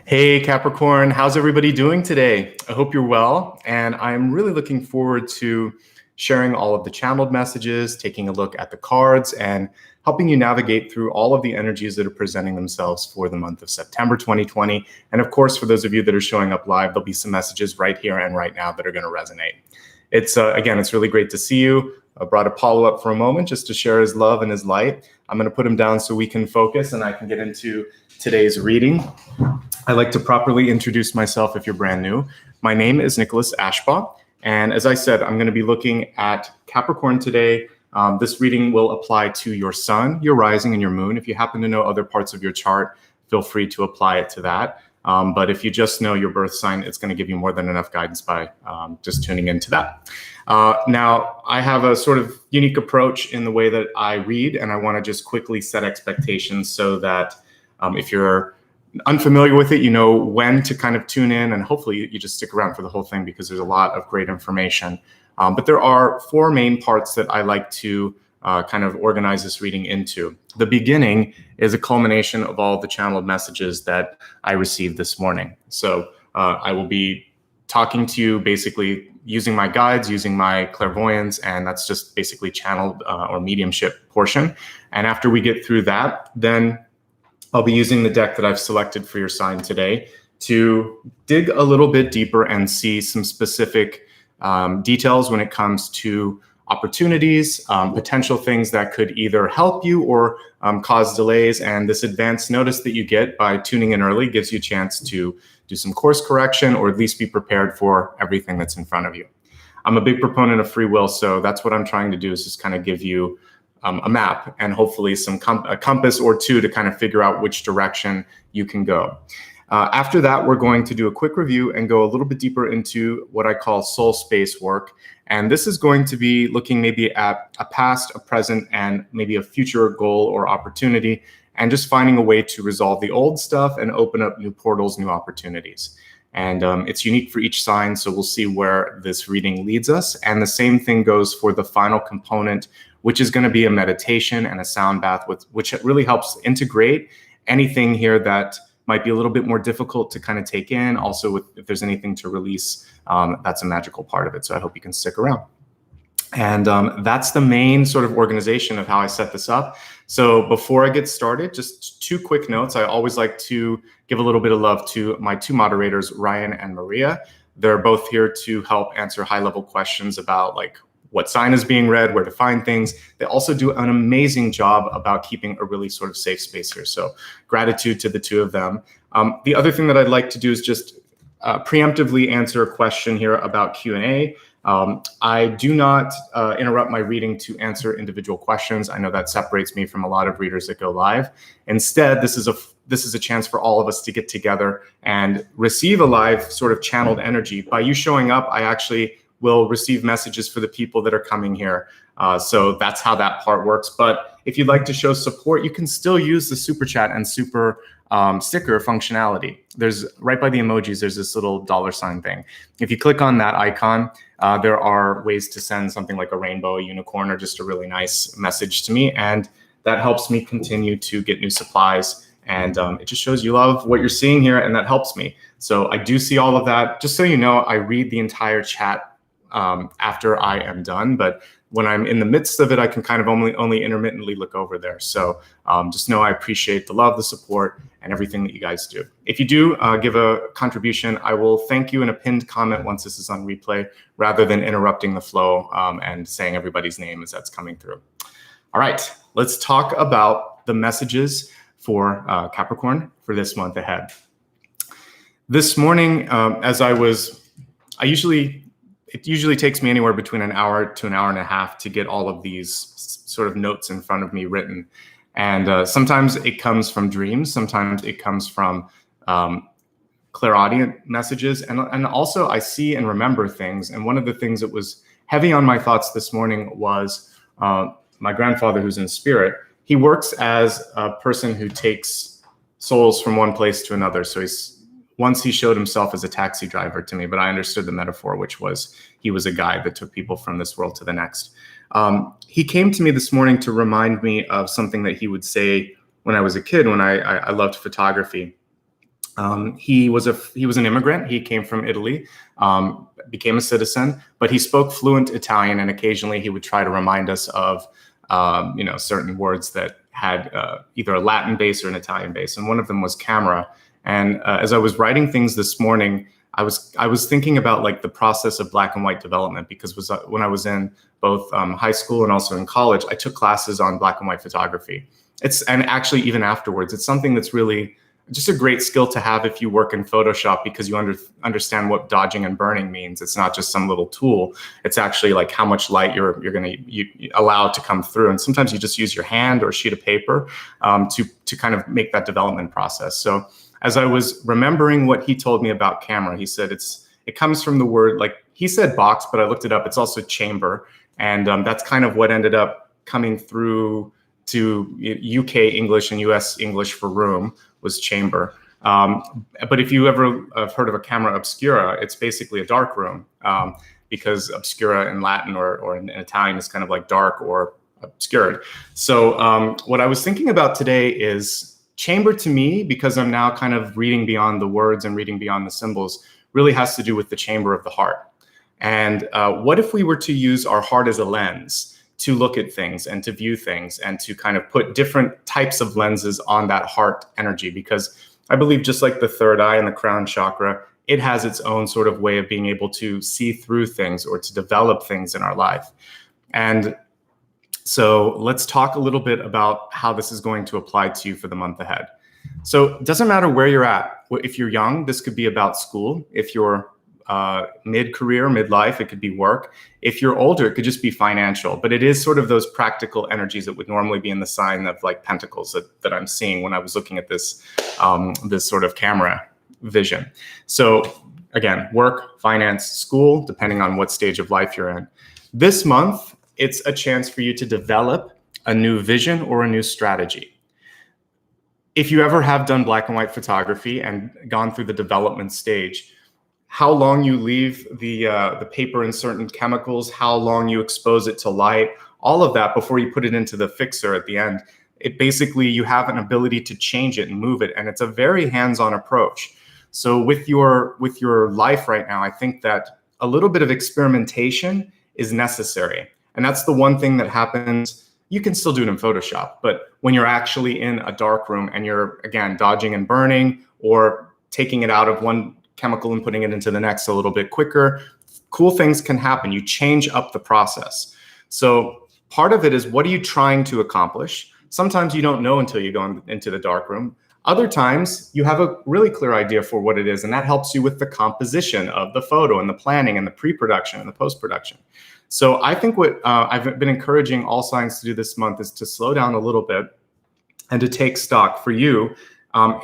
Hey Capricorn, how's everybody doing today? I hope you're well, and I'm really looking forward to sharing all of the channeled messages, taking a look at the cards, and helping you navigate through all of the energies that are presenting themselves for the month of September 2020. And of course, for those of you that are showing up live, there'll be some messages right here and right now that are going to resonate. Again, it's really great to see you. I brought Apollo up for a moment just to share his love and his light. I'm going to put him down so we can focus and I can get into today's reading. I like to properly introduce myself if you're brand new. My name is Nicholas Ashbaugh, and as I said, I'm going to be looking at Capricorn today. This reading will apply to your sun, your rising, and your moon. If you happen to know other parts of your chart, feel free to apply it to that. But if you just know your birth sign, it's going to give you more than enough guidance by just tuning into that. Now, I have a sort of unique approach in the way that I read, and I want to just quickly set expectations so that if you're unfamiliar with it, you know when to kind of tune in, and hopefully you just stick around for the whole thing because there's a lot of great information. But there are four main parts that I like to kind of organize this reading into. The beginning is a culmination of all the channeled messages that I received this morning. So I will be talking to you basically using my guides, using my clairvoyance, and that's just basically channeled or mediumship portion. And after we get through that, then I'll be using the deck that I've selected for your sign today to dig a little bit deeper and see some specific details when it comes to opportunities, potential things that could either help you or cause delays. And this advance notice that you get by tuning in early gives you a chance to do some course correction or at least be prepared for everything that's in front of you. I'm a big proponent of free will, so that's what I'm trying to do, is just kind of give you a map and hopefully a compass or two to kind of figure out which direction you can go. After that, we're going to do a quick review and go a little bit deeper into what I call soul space work. And this is going to be looking maybe at a past, a present, and maybe a future goal or opportunity, and just finding a way to resolve the old stuff and open up new portals, new opportunities. And it's unique for each sign, so we'll see where this reading leads us. And the same thing goes for the final component, which is going to be a meditation and a sound bath, which really helps integrate anything here that might be a little bit more difficult to kind of take in. Also, if there's anything to release, that's a magical part of it. So I hope you can stick around. And that's the main sort of organization of how I set this up. So before I get started, just two quick notes. I always like to give a little bit of love to my two moderators, Ryan and Maria. They're both here to help answer high-level questions about like what sign is being read, where to find things. They also do an amazing job about keeping a really sort of safe space here. So gratitude to the two of them. The other thing that I'd like to do is just preemptively answer a question here about Q&A. I do not interrupt my reading to answer individual questions. I know that separates me from a lot of readers that go live. Instead, this is a chance for all of us to get together and receive a live sort of channeled energy. By you showing up, I actually will receive messages for the people that are coming here. So that's how that part works. But if you'd like to show support, you can still use the super chat and super sticker functionality. There's right by the emojis, there's this little $ thing. If you click on that icon, there are ways to send something like a rainbow, a unicorn, or just a really nice message to me. And that helps me continue to get new supplies. And it just shows you love what you're seeing here, and that helps me. So I do see all of that. Just so you know, I read the entire chat after I am done, but when I'm in the midst of it, I can kind of only intermittently look over there. So just know I appreciate the love, the support, and everything that you guys do. If you do give a contribution, I will thank you in a pinned comment once this is on replay, rather than interrupting the flow and saying everybody's name as that's coming through. All right, let's talk about the messages for Capricorn for this month ahead. This morning, it usually takes me anywhere between an hour to an hour and a half to get all of these sort of notes in front of me written. And sometimes it comes from dreams. Sometimes it comes from clairaudient messages. And also I see and remember things. And one of the things that was heavy on my thoughts this morning was my grandfather, who's in spirit. He works as a person who takes souls from one place to another. So once he showed himself as a taxi driver to me, but I understood the metaphor, which was he was a guide that took people from this world to the next. He came to me this morning to remind me of something that he would say when I was a kid, when I loved photography. He was an immigrant. He came from Italy, became a citizen, but he spoke fluent Italian, and occasionally he would try to remind us of certain words that had either a Latin base or an Italian base, and one of them was camera. And as I was writing things this morning, I was thinking about like the process of black and white development, because when I was in both high school and also in college, I took classes on black and white photography. And actually even afterwards, it's something that's really just a great skill to have if you work in Photoshop, because you understand what dodging and burning means. It's not just some little tool. It's actually like how much light you're going to allow to come through. And sometimes you just use your hand or a sheet of paper to kind of make that development process. So as I was remembering what he told me about camera, he said it comes from the word, like he said box, but I looked it up. It's also chamber. And that's kind of what ended up coming through to UK English and US English for room, was chamber. But if you ever have heard of a camera obscura, it's basically a dark room, because obscura in Latin or in Italian is kind of like dark or obscured. So what I was thinking about today is chamber, to me, because I'm now kind of reading beyond the words and reading beyond the symbols, really has to do with the chamber of the heart. And what if we were to use our heart as a lens to look at things and to view things and to kind of put different types of lenses on that heart energy? Because I believe just like the third eye and the crown chakra, it has its own sort of way of being able to see through things or to develop things in our life. And so let's talk a little bit about how this is going to apply to you for the month ahead. So it doesn't matter where you're at. If you're young, this could be about school. If you're mid-career, midlife, it could be work. If you're older, it could just be financial. But it is sort of those practical energies that would normally be in the sign of like pentacles that I'm seeing when I was looking at this sort of camera vision. So again, work, finance, school, depending on what stage of life you're in. This month, it's a chance for you to develop a new vision or a new strategy. If you ever have done black and white photography and gone through the development stage, how long you leave the paper in certain chemicals, how long you expose it to light, all of that before you put it into the fixer at the end. It basically, you have an ability to change it and move it, and it's a very hands-on approach. So with your life right now, I think that a little bit of experimentation is necessary. And that's the one thing that happens. You can still do it in Photoshop, but when you're actually in a dark room and you're, again, dodging and burning or taking it out of one chemical and putting it into the next a little bit quicker, cool things can happen. You change up the process. So part of it is, what are you trying to accomplish? Sometimes you don't know until you go into the dark room. Other times you have a really clear idea for what it is, and that helps you with the composition of the photo and the planning and the pre-production and the post-production. So I think what I've been encouraging all signs to do this month is to slow down a little bit and to take stock. For you,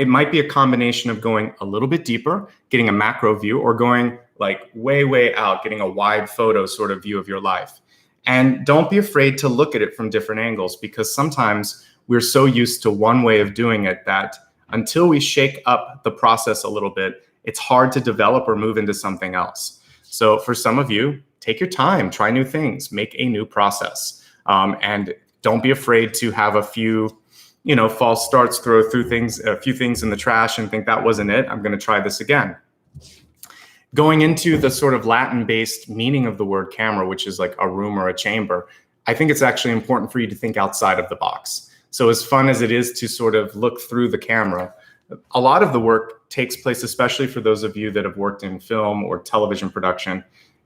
it might be a combination of going a little bit deeper, getting a macro view, or going like way, way out, getting a wide photo sort of view of your life. And don't be afraid to look at it from different angles, because sometimes we're so used to one way of doing it that until we shake up the process a little bit, it's hard to develop or move into something else. So for some of you, take your time, try new things, make a new process. And don't be afraid to have a few false starts, throw through a few things in the trash and think that wasn't it. I'm going to try this again. Going into the sort of Latin-based meaning of the word camera, which is like a room or a chamber, I think it's actually important for you to think outside of the box. So as fun as it is to sort of look through the camera, a lot of the work takes place, especially for those of you that have worked in film or television production.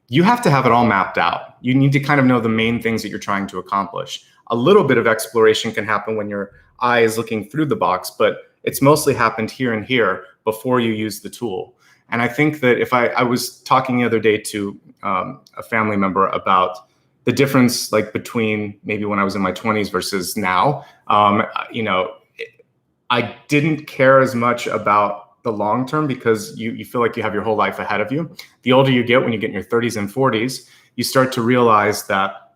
You have to have it all mapped out. You need to kind of know the main things that you're trying to accomplish. A little bit of exploration can happen when your eye is looking through the box, but it's mostly happened here and here before you use the tool. And I think that if I was talking the other day to a family member about the difference, like between maybe when I was in my 20s versus now, I didn't care as much about the long term, because you feel like you have your whole life ahead of you. The older you get, when you get in your 30s and 40s, you start to realize that,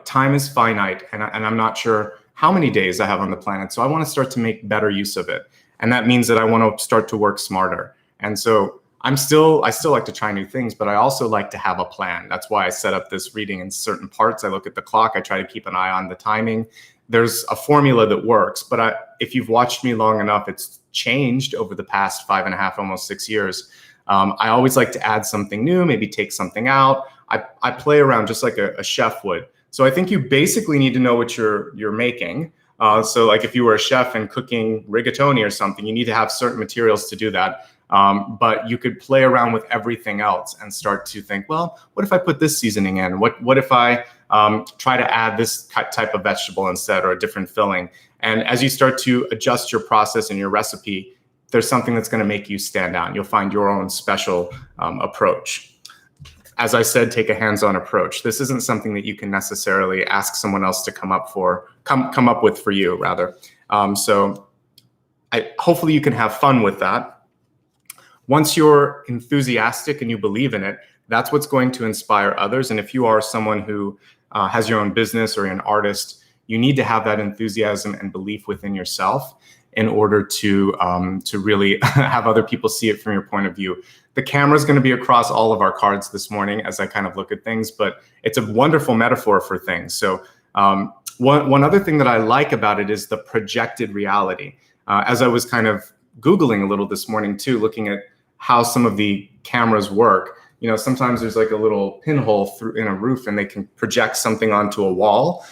time is finite, and I'm not sure how many days I have on the planet. So I want to start to make better use of it. And that means that I want to start to work smarter. And so I still like to try new things, but I also like to have a plan. That's why I set up this reading in certain parts. I look at the clock. I try to keep an eye on the timing. there's a formula that works, but if you've watched me long enough, it's changed over the past 5.5, almost 6 years. I always like to add something new, maybe take something out. I play around just like a chef would. So I think you basically need to know what you're making. So like if you were a chef and cooking rigatoni or something, you need to have certain materials to do that. But you could play around with everything else and start to think, well, what if I put this seasoning in? What if I try to add this type of vegetable instead, or a different filling? And as you start to adjust your process and your recipe, there's something that's going to make you stand out. You'll find your own special approach. As I said, take a hands-on approach. This isn't something that you can necessarily ask someone else to come up with for you, rather. So hopefully you can have fun with that. Once you're enthusiastic and you believe in it, that's what's going to inspire others. And if you are someone who has your own business or you're an artist, you need to have that enthusiasm and belief within yourself in order to really have other people see it from your point of view. The camera is going to be across all of our cards this morning as I kind of look at things, but it's a wonderful metaphor for things. So one other thing that I like about it is the projected reality. As I was kind of Googling a little this morning too, looking at how some of the cameras work, sometimes there's like a little pinhole in a roof and they can project something onto a wall.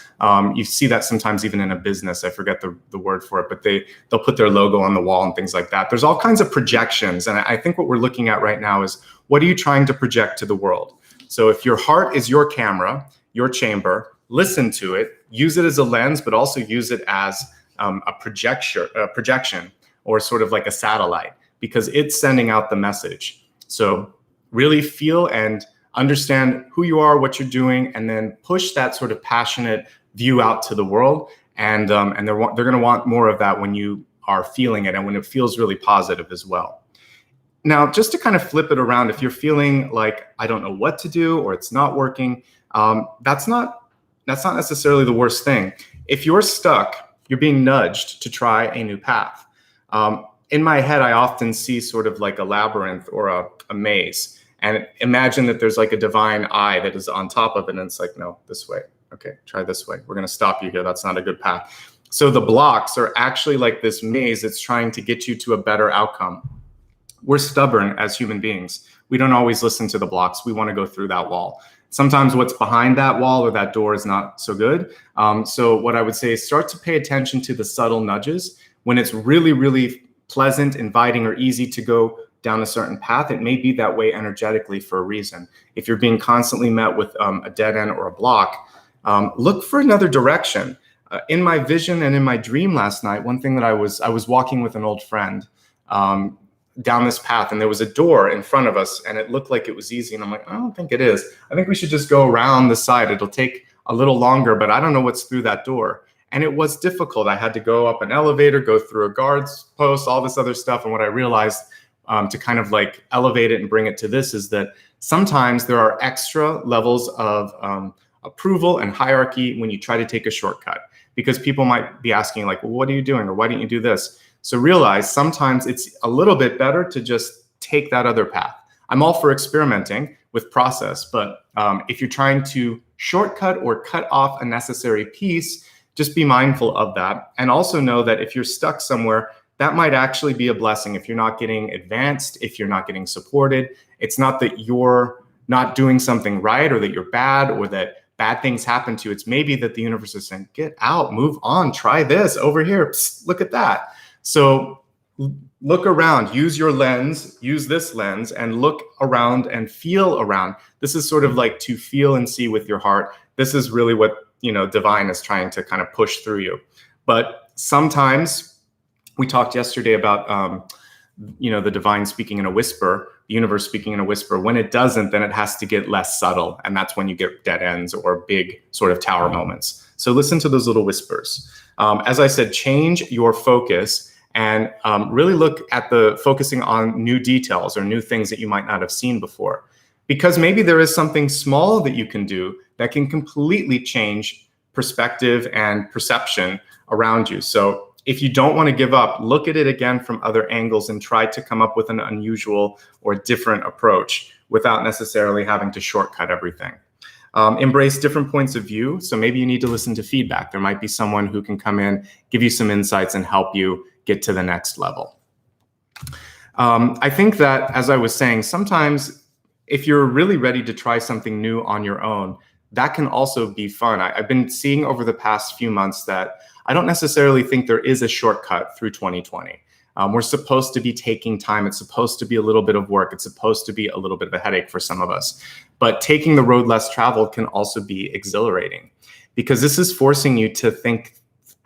You see that sometimes even in a business. I forget the word for it, but they'll put their logo on the wall and things like that. There's all kinds of projections. And I think what we're looking at right now is, what are you trying to project to the world? So if your heart is your camera, your chamber, listen to it, use it as a lens, but also use it as a projection, or sort of like a satellite, because it's sending out the message. So really feel and understand who you are, what you're doing, and then push that sort of passionate view out to the world. And they're going to want more of that when you are feeling it and when it feels really positive as well. Now, just to kind of flip it around, if you're feeling like, I don't know what to do, or it's not working, that's not necessarily the worst thing. If you're stuck, you're being nudged to try a new path. In my head, I often see sort of like a labyrinth or a maze, and imagine that there's like a divine eye that is on top of it, and it's like, no, this way. Okay, try this way. We're going to stop you here. That's not a good path. So the blocks are actually like this maze that's trying to get you to a better outcome. We're stubborn as human beings. We don't always listen to the blocks. We want to go through that wall. Sometimes what's behind that wall or that door is not so good. So what I would say is, start to pay attention to the subtle nudges. When it's really, really pleasant, inviting, or easy to go down a certain path, it may be that way energetically for a reason. If you're being constantly met with a dead end or a block, look for another direction. In my vision and in my dream last night, one thing that I was walking with an old friend down this path, and there was a door in front of us, and it looked like it was easy. And I'm like, I don't think it is. I think we should just go around the side. It'll take a little longer, but I don't know what's through that door. And it was difficult. I had to go up an elevator, go through a guard's post, all this other stuff. And what I realized to kind of like elevate it and bring it to this is that sometimes there are extra levels of approval and hierarchy when you try to take a shortcut, because people might be asking like, well, what are you doing? Or why didn't you do this? So realize sometimes it's a little bit better to just take that other path. I'm all for experimenting with process, but if you're trying to shortcut or cut off a necessary piece, just be mindful of that. And also know that if you're stuck somewhere, that might actually be a blessing. If you're not getting advanced, if you're not getting supported, it's not that you're not doing something right, or that you're bad, or that bad things happen to you. It's maybe that the universe is saying, get out, move on, try this over here. Psst, look at that. So look around, use your lens, use this lens, and look around and feel around. This is sort of like to feel and see with your heart. This is really what, divine is trying to kind of push through you. But sometimes, we talked yesterday about, the divine speaking in a whisper, the universe speaking in a whisper. When it doesn't, then it has to get less subtle. And that's when you get dead ends or big sort of tower moments. So listen to those little whispers. As I said, change your focus and really look at focusing on new details or new things that you might not have seen before. Because maybe there is something small that you can do that can completely change perspective and perception around you. So if you don't want to give up, look at it again from other angles and try to come up with an unusual or different approach without necessarily having to shortcut everything. Embrace different points of view. So maybe you need to listen to feedback. There might be someone who can come in, give you some insights, and help you get to the next level. I think that, as I was saying, sometimes if you're really ready to try something new on your own, that can also be fun. I've been seeing over the past few months that I don't necessarily think there is a shortcut through 2020. We're supposed to be taking time. It's supposed to be a little bit of work. It's supposed to be a little bit of a headache for some of us. But taking the road less traveled can also be exhilarating, because this is forcing you to think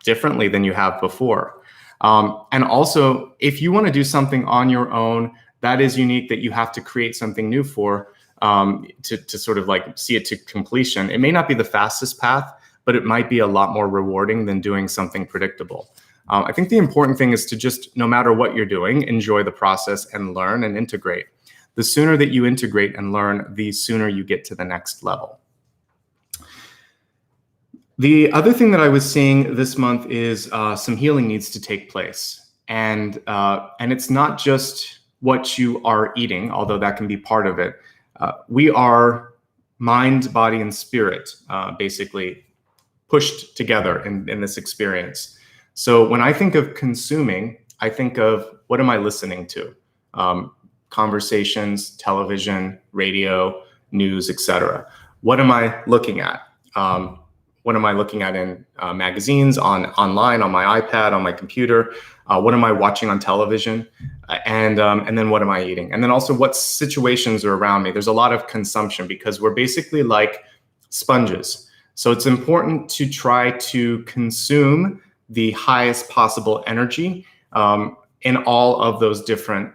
differently than you have before. And also, if you want to do something on your own that is unique, that you have to create something new for, to sort of like see it to completion, it may not be the fastest path, but it might be a lot more rewarding than doing something predictable. I think the important thing is to just, no matter what you're doing, enjoy the process and learn and integrate. The sooner that you integrate and learn, the sooner you get to the next level. The other thing that I was seeing this month is some healing needs to take place. And it's not just what you are eating, although that can be part of it. We are mind, body, and spirit, basically pushed together in this experience. So when I think of consuming, I think of, what am I listening to? Conversations, television, radio, news, etc. What am I looking at? What am I looking at in magazines, online, on my iPad, on my computer? What am I watching on television? And then what am I eating? And then also, what situations are around me? There's a lot of consumption, because we're basically like sponges. So it's important to try to consume the highest possible energy in all of those different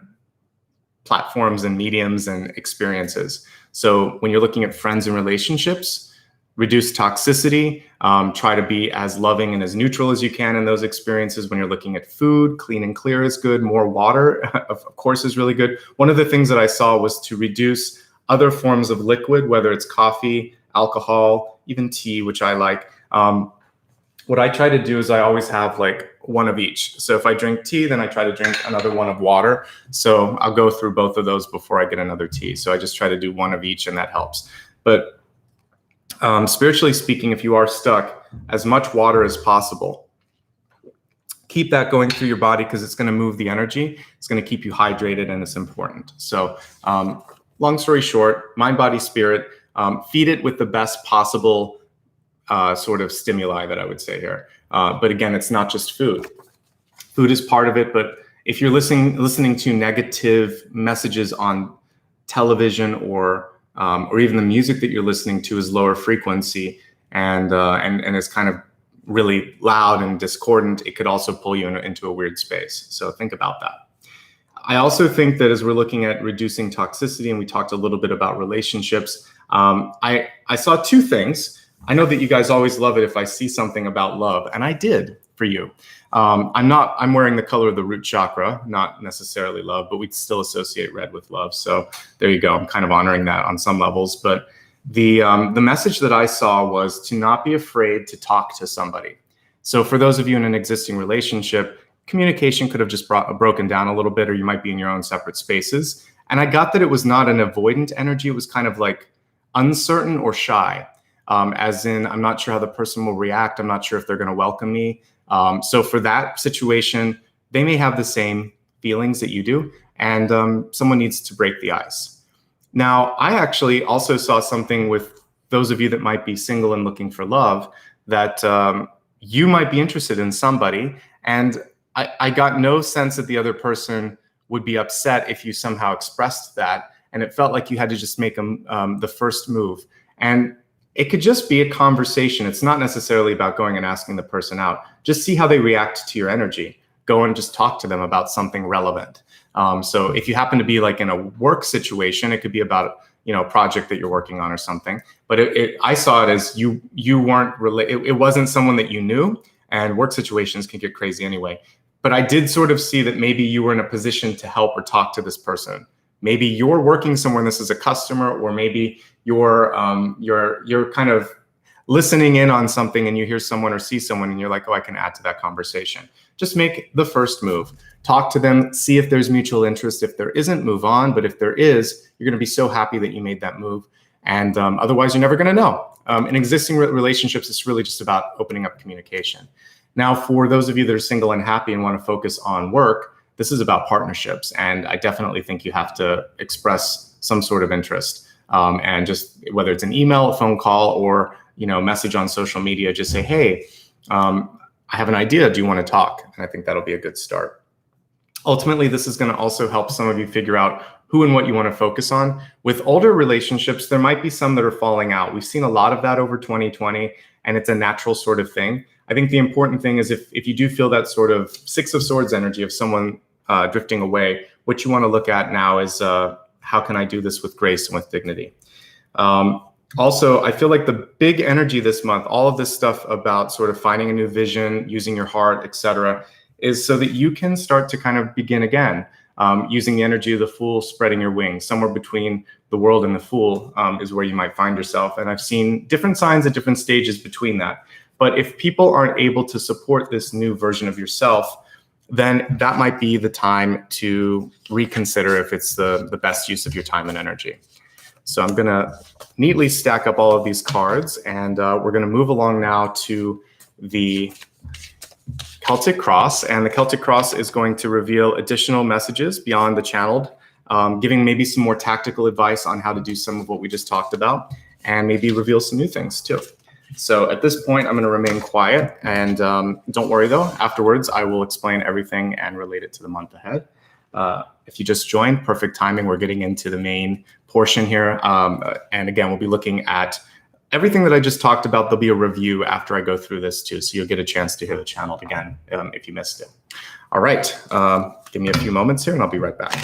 platforms and mediums and experiences. So when you're looking at friends and relationships, reduce toxicity, try to be as loving and as neutral as you can in those experiences. When you're looking at food, clean and clear is good. More water, of course, is really good. One of the things that I saw was to reduce other forms of liquid, whether it's coffee, alcohol, even tea, which I like. What I try to do is I always have like one of each. So if I drink tea, then I try to drink another one of water. So I'll go through both of those before I get another tea. So I just try to do one of each, and that helps. But spiritually speaking, if you are stuck, as much water as possible. Keep that going through your body, because it's going to move the energy. It's going to keep you hydrated, and it's important. So long story short, mind, body, spirit, feed it with the best possible sort of stimuli that I would say here. But again, it's not just food. Food is part of it, but if you're listening to negative messages on television, or even the music that you're listening to is lower frequency and is kind of really loud and discordant, it could also pull you into a weird space. So think about that. I also think that as we're looking at reducing toxicity, and we talked a little bit about relationships, I saw two things. I know that you guys always love it if I see something about love, and I did for you. I'm wearing the color of the root chakra, not necessarily love, but we still associate red with love. So there you go. I'm kind of honoring that on some levels. But the message that I saw was to not be afraid to talk to somebody. So for those of you in an existing relationship, communication could have just broken down a little bit, or you might be in your own separate spaces. And I got that it was not an avoidant energy. It was kind of like uncertain or shy. As in, I'm not sure how the person will react. I'm not sure if they're going to welcome me. So for that situation, they may have the same feelings that you do, and someone needs to break the ice. Now, I actually also saw something with those of you that might be single and looking for love, that you might be interested in somebody, and I got no sense that the other person would be upset if you somehow expressed that, and it felt like you had to just make the first move. And it could just be a conversation. It's not necessarily about going and asking the person out. Just see how they react to your energy. Go and just talk to them about something relevant. So if you happen to be like in a work situation, it could be about a project that you're working on or something. But I saw it as you weren't it wasn't someone that you knew, and work situations can get crazy anyway. But I did sort of see that maybe you were in a position to help or talk to this person. Maybe you're working somewhere and this is a customer, or maybe you're kind of listening in on something and you hear someone or see someone and you're like, oh, I can add to that conversation. Just make the first move. Talk to them, see if there's mutual interest. If there isn't, move on. But if there is, you're going to be so happy that you made that move. And otherwise, you're never going to know. In existing relationships, it's really just about opening up communication. Now, for those of you that are single and happy and want to focus on work, this is about partnerships. And I definitely think you have to express some sort of interest. And just whether it's an email, a phone call, or message on social media, just say, hey, I have an idea. Do you want to talk? And I think that'll be a good start. Ultimately, this is going to also help some of you figure out who and what you want to focus on. With older relationships, there might be some that are falling out. We've seen a lot of that over 2020, and it's a natural sort of thing. I think the important thing is if you do feel that sort of Six of Swords energy of someone drifting away, what you want to look at now is how can I do this with grace and with dignity? Also, I feel like the big energy this month, all of this stuff about sort of finding a new vision, using your heart, etc., is so that you can start to kind of begin again, using the energy of the Fool, spreading your wings. Somewhere between the World and the Fool is where you might find yourself. And I've seen different signs at different stages between that. But if people aren't able to support this new version of yourself, then that might be the time to reconsider if it's the best use of your time and energy. So I'm going to neatly stack up all of these cards, and we're going to move along now to the Celtic Cross. And the Celtic Cross is going to reveal additional messages beyond the channeled, giving maybe some more tactical advice on how to do some of what we just talked about, and maybe reveal some new things too. So at this point, I'm going to remain quiet, and don't worry though, afterwards I will explain everything and relate it to the month ahead. If you just joined, perfect timing. We're getting into the main portion here. And again, we'll be looking at everything that I just talked about. There'll be a review after I go through this too, so you'll get a chance to hear the channel again if you missed it. All right, give me a few moments here and I'll be right back.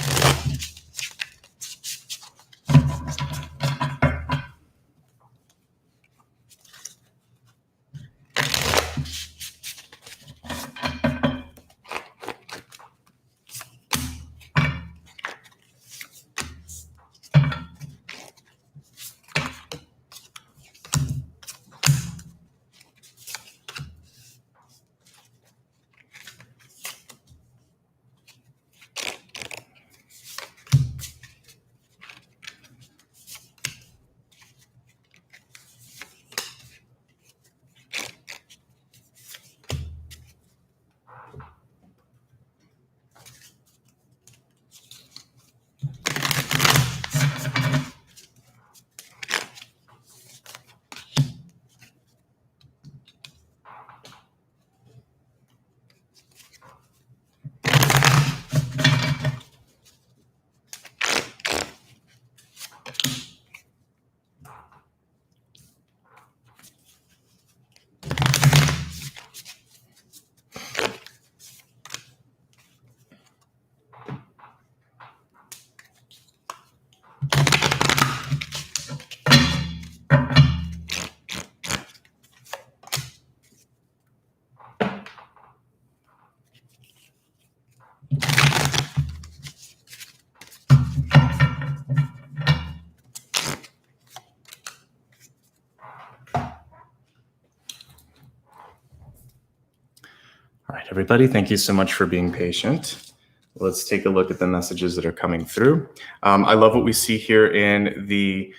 All right, everybody, thank you so much for being patient. Let's take a look at the messages that are coming through. I love what we see here in the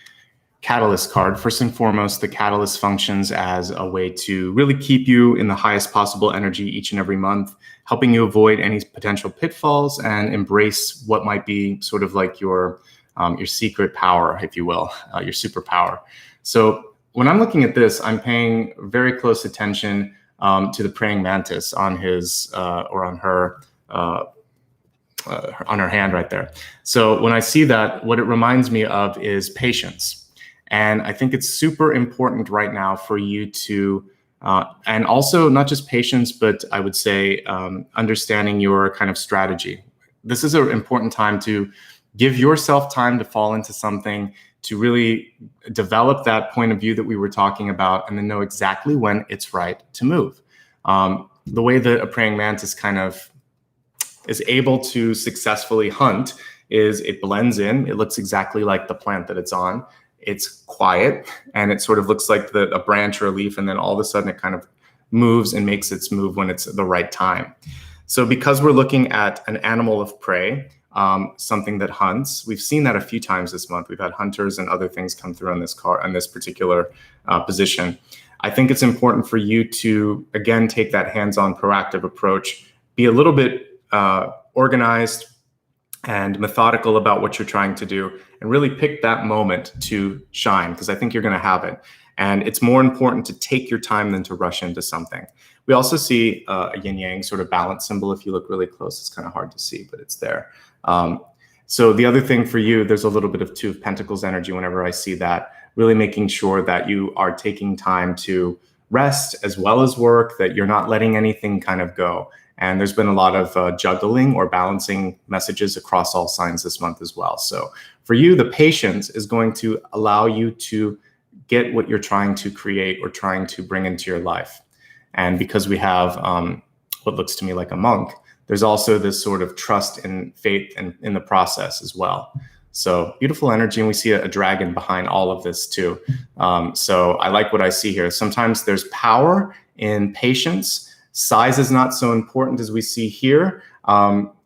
Catalyst card. First and foremost, the Catalyst functions as a way to really keep you in the highest possible energy each and every month, helping you avoid any potential pitfalls and embrace what might be sort of like your secret power, if you will, your superpower. So when I'm looking at this, I'm paying very close attention to the praying mantis on his or on her hand right there. So when I see that, what it reminds me of is patience. And I think it's super important right now for you to, and also not just patience, but I would say understanding your kind of strategy. This is an important time to give yourself time to fall into something, to really develop that point of view that we were talking about, and then know exactly when it's right to move. The way that a praying mantis kind of is able to successfully hunt is it blends in. It looks exactly like the plant that it's on. It's quiet, and it sort of looks like a branch or a leaf, and then all of a sudden it kind of moves and makes its move when it's the right time. So because we're looking at an animal of prey, something that hunts. We've seen that a few times this month. We've had hunters and other things come through on this card, on this particular position. I think it's important for you to, again, take that hands-on proactive approach, be a little bit organized and methodical about what you're trying to do, and really pick that moment to shine, because I think you're going to have it. And it's more important to take your time than to rush into something. We also see a yin-yang sort of balance symbol. If you look really close, it's kind of hard to see, but it's there. So the other thing for you, there's a little bit of Two of Pentacles energy whenever I see that, really making sure that you are taking time to rest as well as work, that you're not letting anything kind of go. And there's been a lot of juggling or balancing messages across all signs this month as well. So for you, the patience is going to allow you to get what you're trying to create or trying to bring into your life. And because we have what looks to me like a monk, there's also this sort of trust and faith in the process as well. So beautiful energy, and we see a dragon behind all of this too. So I like what I see here. Sometimes there's power in patience. Size is not so important as we see here.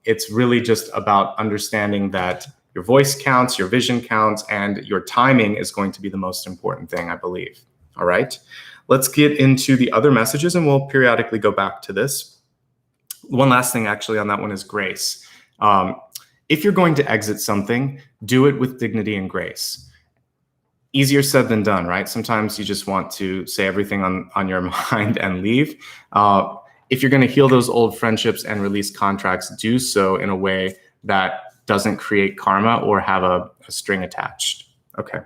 It's really just about understanding that your voice counts, your vision counts, and your timing is going to be the most important thing, I believe. All right, let's get into the other messages, and we'll periodically go back to this. One last thing actually on that one is grace. If you're going to exit something, do it with dignity and grace. Easier said than done, right? Sometimes you just want to say everything on your mind and leave. If you're going to heal those old friendships and release contracts, do so in a way that doesn't create karma or have a string attached. Okay.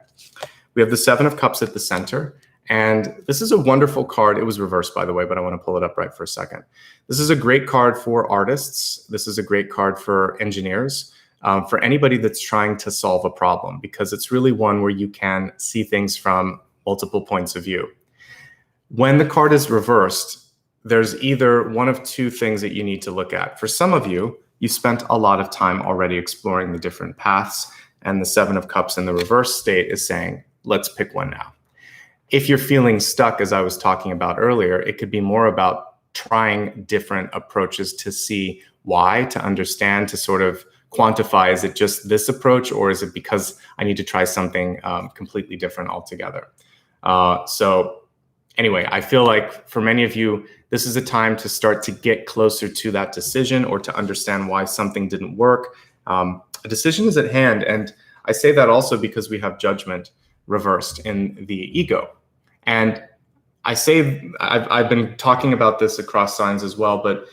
We have the Seven of Cups at the center. And this is a wonderful card. It was reversed, by the way, but I want to pull it up right for a second. This is a great card for artists. This is a great card for engineers, for anybody that's trying to solve a problem, because it's really one where you can see things from multiple points of view. When the card is reversed, there's either one of two things that you need to look at. For some of you, you spent a lot of time already exploring the different paths, and the Seven of Cups in the reverse state is saying, let's pick one now. If you're feeling stuck, as I was talking about earlier, it could be more about trying different approaches to see why, to understand, to sort of quantify, is it just this approach, or is it because I need to try something completely different altogether? So anyway, I feel like for many of you, this is a time to start to get closer to that decision or to understand why something didn't work. A decision is at hand. And I say that also because we have judgment reversed in the ego. And I say, I've been talking about this across signs as well, but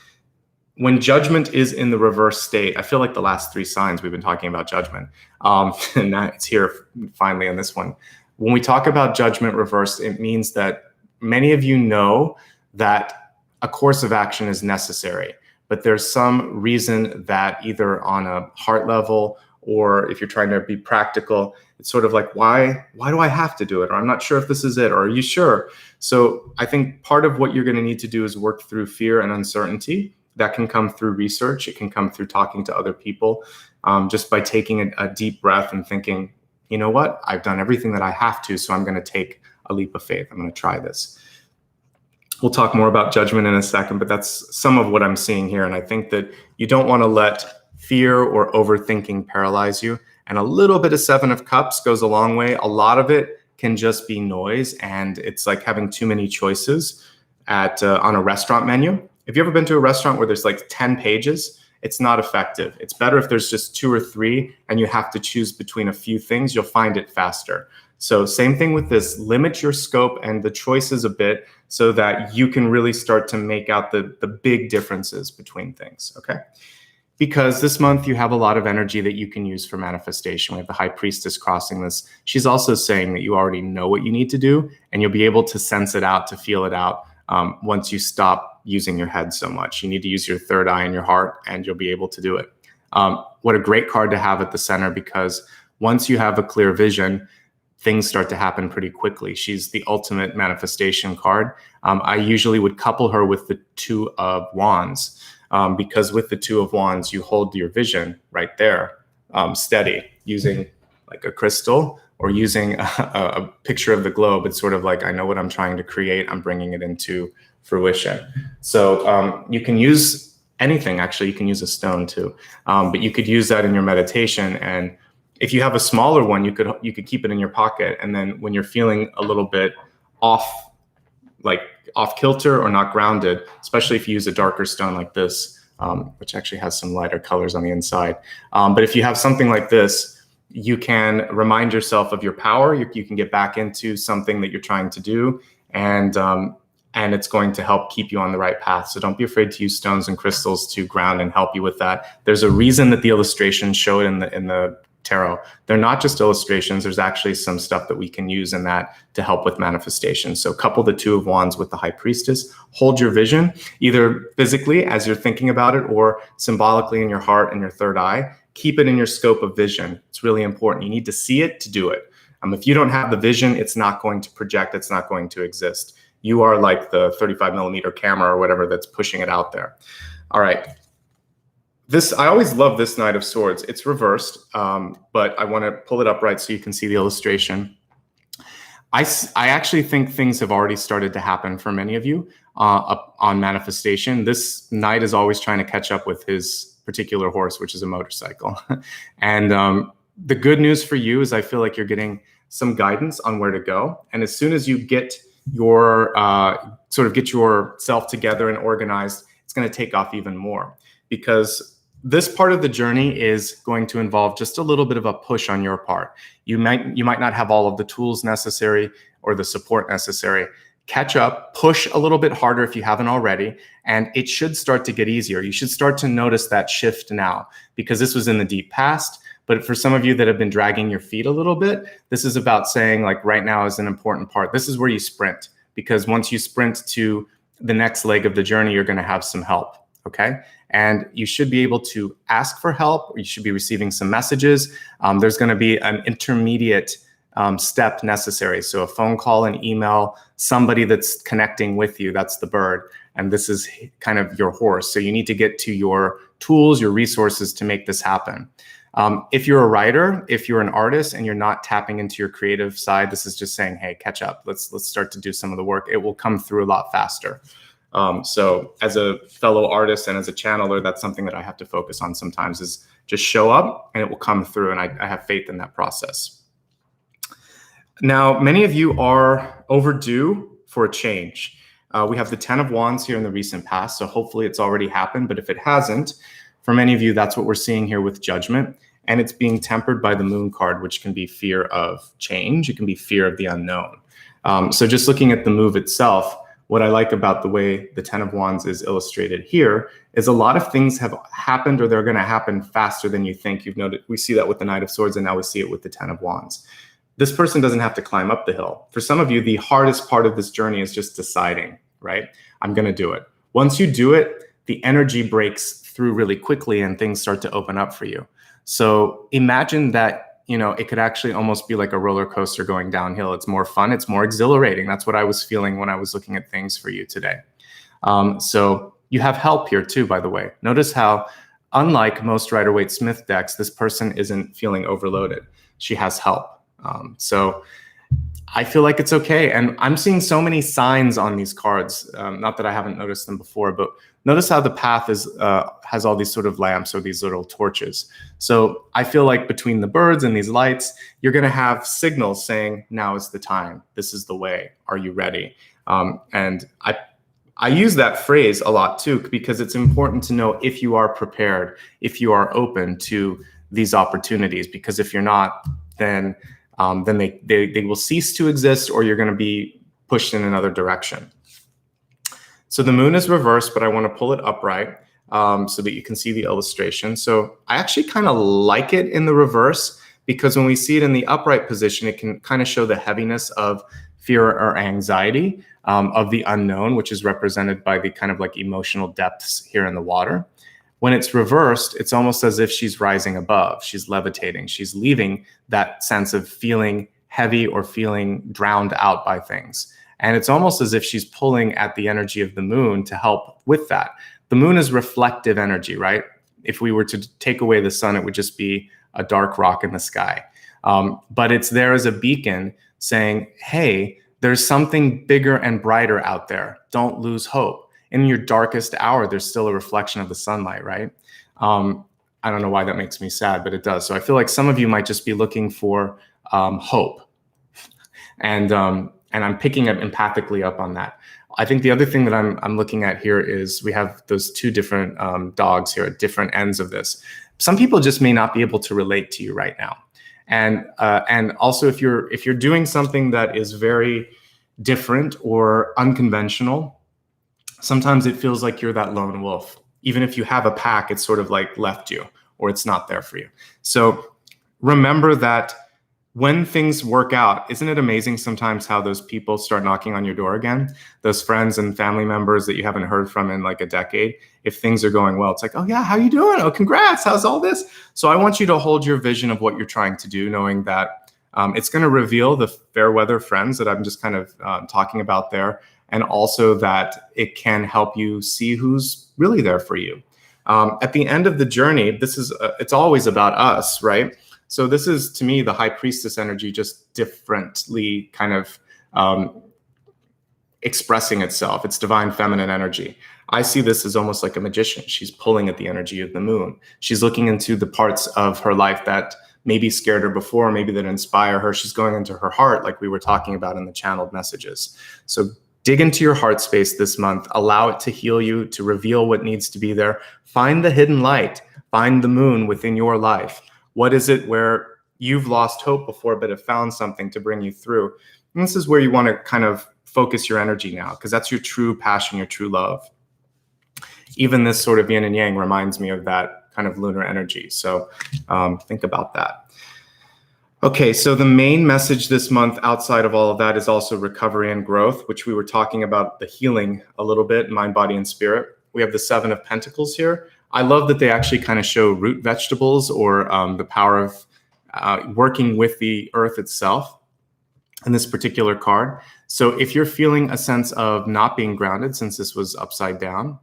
when judgment is in the reverse state, I feel like the last three signs we've been talking about judgment, and it's here finally on this one. When we talk about judgment reversed, it means that many of you know that a course of action is necessary, but there's some reason that either on a heart level, or if you're trying to be practical, it's sort of like, why do I have to do it? Or I'm not sure if this is it, or are you sure? So I think part of what you're going to need to do is work through fear and uncertainty. That can come through research. It can come through talking to other people, just by taking a deep breath and thinking, you know what? I've done everything that I have to, so I'm going to take a leap of faith. I'm going to try this. We'll talk more about judgment in a second, but that's some of what I'm seeing here. And I think that you don't want to let fear or overthinking paralyze you. And a little bit of Seven of Cups goes a long way. A lot of it can just be noise, and it's like having too many choices on a restaurant menu. If you've ever been to a restaurant where there's like 10 pages, it's not effective. It's better if there's just 2 or 3 and you have to choose between a few things. You'll find it faster. So same thing with this. Limit your scope and the choices a bit so that you can really start to make out the big differences between things, okay? Because this month you have a lot of energy that you can use for manifestation. We have the High Priestess crossing this. She's also saying that you already know what you need to do, and you'll be able to sense it out, to feel it out once you stop using your head so much. You need to use your third eye and your heart, and you'll be able to do it. What a great card to have at the center, because once you have a clear vision, things start to happen pretty quickly. She's the ultimate manifestation card. I usually would couple her with the Two of Wands, because with the Two of Wands, you hold your vision right there, steady, using like a crystal or using a picture of the globe. It's sort of like, I know what I'm trying to create. I'm bringing it into fruition. So you can use anything. Actually, you can use a stone too, but you could use that in your meditation. And if you have a smaller one, you could keep it in your pocket. And then when you're feeling a little bit off, like off kilter or not grounded, especially if you use a darker stone like this, which actually has some lighter colors on the inside. But if you have something like this, you can remind yourself of your power. You can get back into something that you're trying to do, and it's going to help keep you on the right path. So don't be afraid to use stones and crystals to ground and help you with that. There's a reason that the illustrations show it in the tarot. They're not just illustrations. There's actually some stuff that we can use in that to help with manifestation. So couple the Two of Wands with the High Priestess. Hold your vision, either physically as you're thinking about it or symbolically in your heart and your third eye. Keep it in your scope of vision. It's really important. You need to see it to do it. If you don't have the vision, it's not going to project. It's not going to exist. You are like the 35 millimeter camera or whatever that's pushing it out there. All right. I always love this Knight of Swords. It's reversed, but I want to pull it upright so you can see the illustration. I actually think things have already started to happen for many of you on manifestation. This Knight is always trying to catch up with his particular horse, which is a motorcycle. And the good news for you is I feel like you're getting some guidance on where to go. And as soon as you get your get yourself together and organized, it's going to take off even more, because this part of the journey is going to involve just a little bit of a push on your part. You might not have all of the tools necessary or the support necessary. Catch up, push a little bit harder if you haven't already, and it should start to get easier. You should start to notice that shift now, because this was in the deep past. But for some of you that have been dragging your feet a little bit, this is about saying, like, right now is an important part. This is where you sprint, because once you sprint to the next leg of the journey, you're going to have some help. Okay. And you should be able to ask for help, or you should be receiving some messages. There's going to be an intermediate step necessary. So a phone call, an email, somebody that's connecting with you, that's the bird. And this is kind of your horse. So you need to get to your tools, your resources to make this happen. If you're a writer, if you're an artist and you're not tapping into your creative side, this is just saying, hey, catch up. Let's start to do some of the work. It will come through a lot faster. So as a fellow artist and as a channeler, that's something that I have to focus on sometimes, is just show up and it will come through. And I have faith in that process. Now, many of you are overdue for a change. We have the 10 of Wands here in the recent past. So hopefully it's already happened. But if it hasn't, for many of you, that's what we're seeing here with Judgment. And it's being tempered by the Moon card, which can be fear of change. It can be fear of the unknown. So just looking at the move itself, what I like about the way the 10 of Wands is illustrated here is a lot of things have happened, or they're going to happen faster than you think. You've noted, we see that with the Knight of Swords, and now we see it with the 10 of Wands. This person doesn't have to climb up the hill. For some of you, the hardest part of this journey is just deciding, right? I'm going to do it. Once you do it, the energy breaks through really quickly and things start to open up for you. So imagine that, it could actually almost be like a roller coaster going downhill. It's more fun. It's more exhilarating. That's what I was feeling when I was looking at things for you today. So you have help here too, by the way. Notice how, unlike most Rider-Waite-Smith decks, this person isn't feeling overloaded. She has help. So I feel like it's okay. And I'm seeing so many signs on these cards. Not that I haven't noticed them before, but notice how the path has all these sort of lamps or these little torches. So I feel like between the birds and these lights, you're going to have signals saying, now is the time. This is the way. Are you ready? And I use that phrase a lot too, because it's important to know if you are prepared, if you are open to these opportunities, because if you're not, then they will cease to exist, or you're going to be pushed in another direction. So the moon is reversed, but I want to pull it upright so that you can see the illustration. So I actually kind of like it in the reverse, because when we see it in the upright position, it can kind of show the heaviness of fear or anxiety of the unknown, which is represented by the kind of like emotional depths here in the water. When it's reversed, it's almost as if she's rising above, she's levitating, she's leaving that sense of feeling heavy or feeling drowned out by things. And it's almost as if she's pulling at the energy of the moon to help with that. The moon is reflective energy, right? If we were to take away the sun, it would just be a dark rock in the sky. But it's there as a beacon saying, hey, there's something bigger and brighter out there. Don't lose hope. in your darkest hour, there's still a reflection of the sunlight, right? I don't know why that makes me sad, but it does. So I feel like some of you might just be looking for hope. And I'm picking up empathically up on that. I think the other thing that I'm looking at here is we have those two different dogs here at different ends of this. Some people just may not be able to relate to you right now. And also if you're doing something that is very different or unconventional, sometimes it feels like you're that lone wolf. Even if you have a pack, it's sort of like left you or it's not there for you. So remember that when things work out, isn't it amazing sometimes how those people start knocking on your door again? Those friends and family members that you haven't heard from in like a decade. If things are going well, it's like, oh yeah, how you doing? Oh, congrats, how's all this? So I want you to hold your vision of what you're trying to do, knowing that it's going to reveal the fair weather friends that I'm just kind of talking about there. And also that it can help you see who's really there for you. At the end of the journey, it's always about us, right? So this is, to me, the high priestess energy just differently kind of expressing itself. It's divine feminine energy. I see this as almost like a magician. She's pulling at the energy of the moon. She's looking into the parts of her life that maybe scared her before, maybe that inspire her. She's going into her heart, like we were talking about in the channeled messages. So dig into your heart space this month. Allow it to heal you, to reveal what needs to be there. Find the hidden light. Find the moon within your life. What is it where you've lost hope before, but have found something to bring you through? And this is where you want to kind of focus your energy now, because that's your true passion, your true love. Even this sort of yin and yang reminds me of that kind of lunar energy. So think about that. Okay, so the main message this month outside of all of that is also recovery and growth, which we were talking about the healing a little bit, mind, body, and spirit. We have the Seven of Pentacles here. I love that they actually kind of show root vegetables or the power of working with the earth itself in this particular card. So if you're feeling a sense of not being grounded, since this was upside down,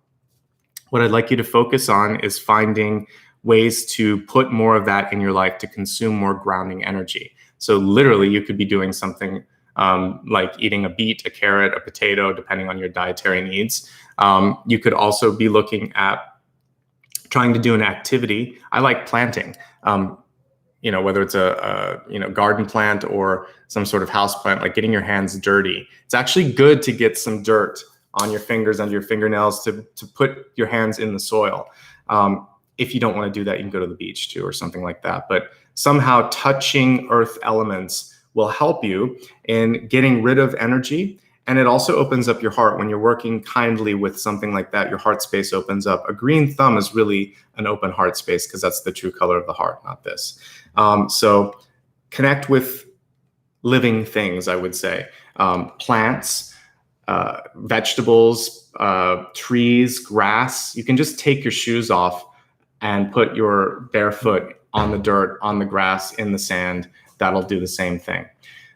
what I'd like you to focus on is finding ways to put more of that in your life to consume more grounding energy. So literally you could be doing something like eating a beet, a carrot, a potato, depending on your dietary needs. You could also be looking at trying to do an activity. I like planting, whether it's a garden plant or some sort of house plant, like getting your hands dirty. It's actually good to get some dirt on your fingers, under your fingernails, to put your hands in the soil. If you don't want to do that, you can go to the beach too, or something like that. But somehow touching earth elements will help you in getting rid of energy. And it also opens up your heart. When you're working kindly with something like that, your heart space opens up. A green thumb is really an open heart space because that's the true color of the heart, not this. So connect with living things, I would say. Plants, vegetables, trees, grass. You can just take your shoes off and put your bare foot on the dirt, on the grass, in the sand. That'll do the same thing.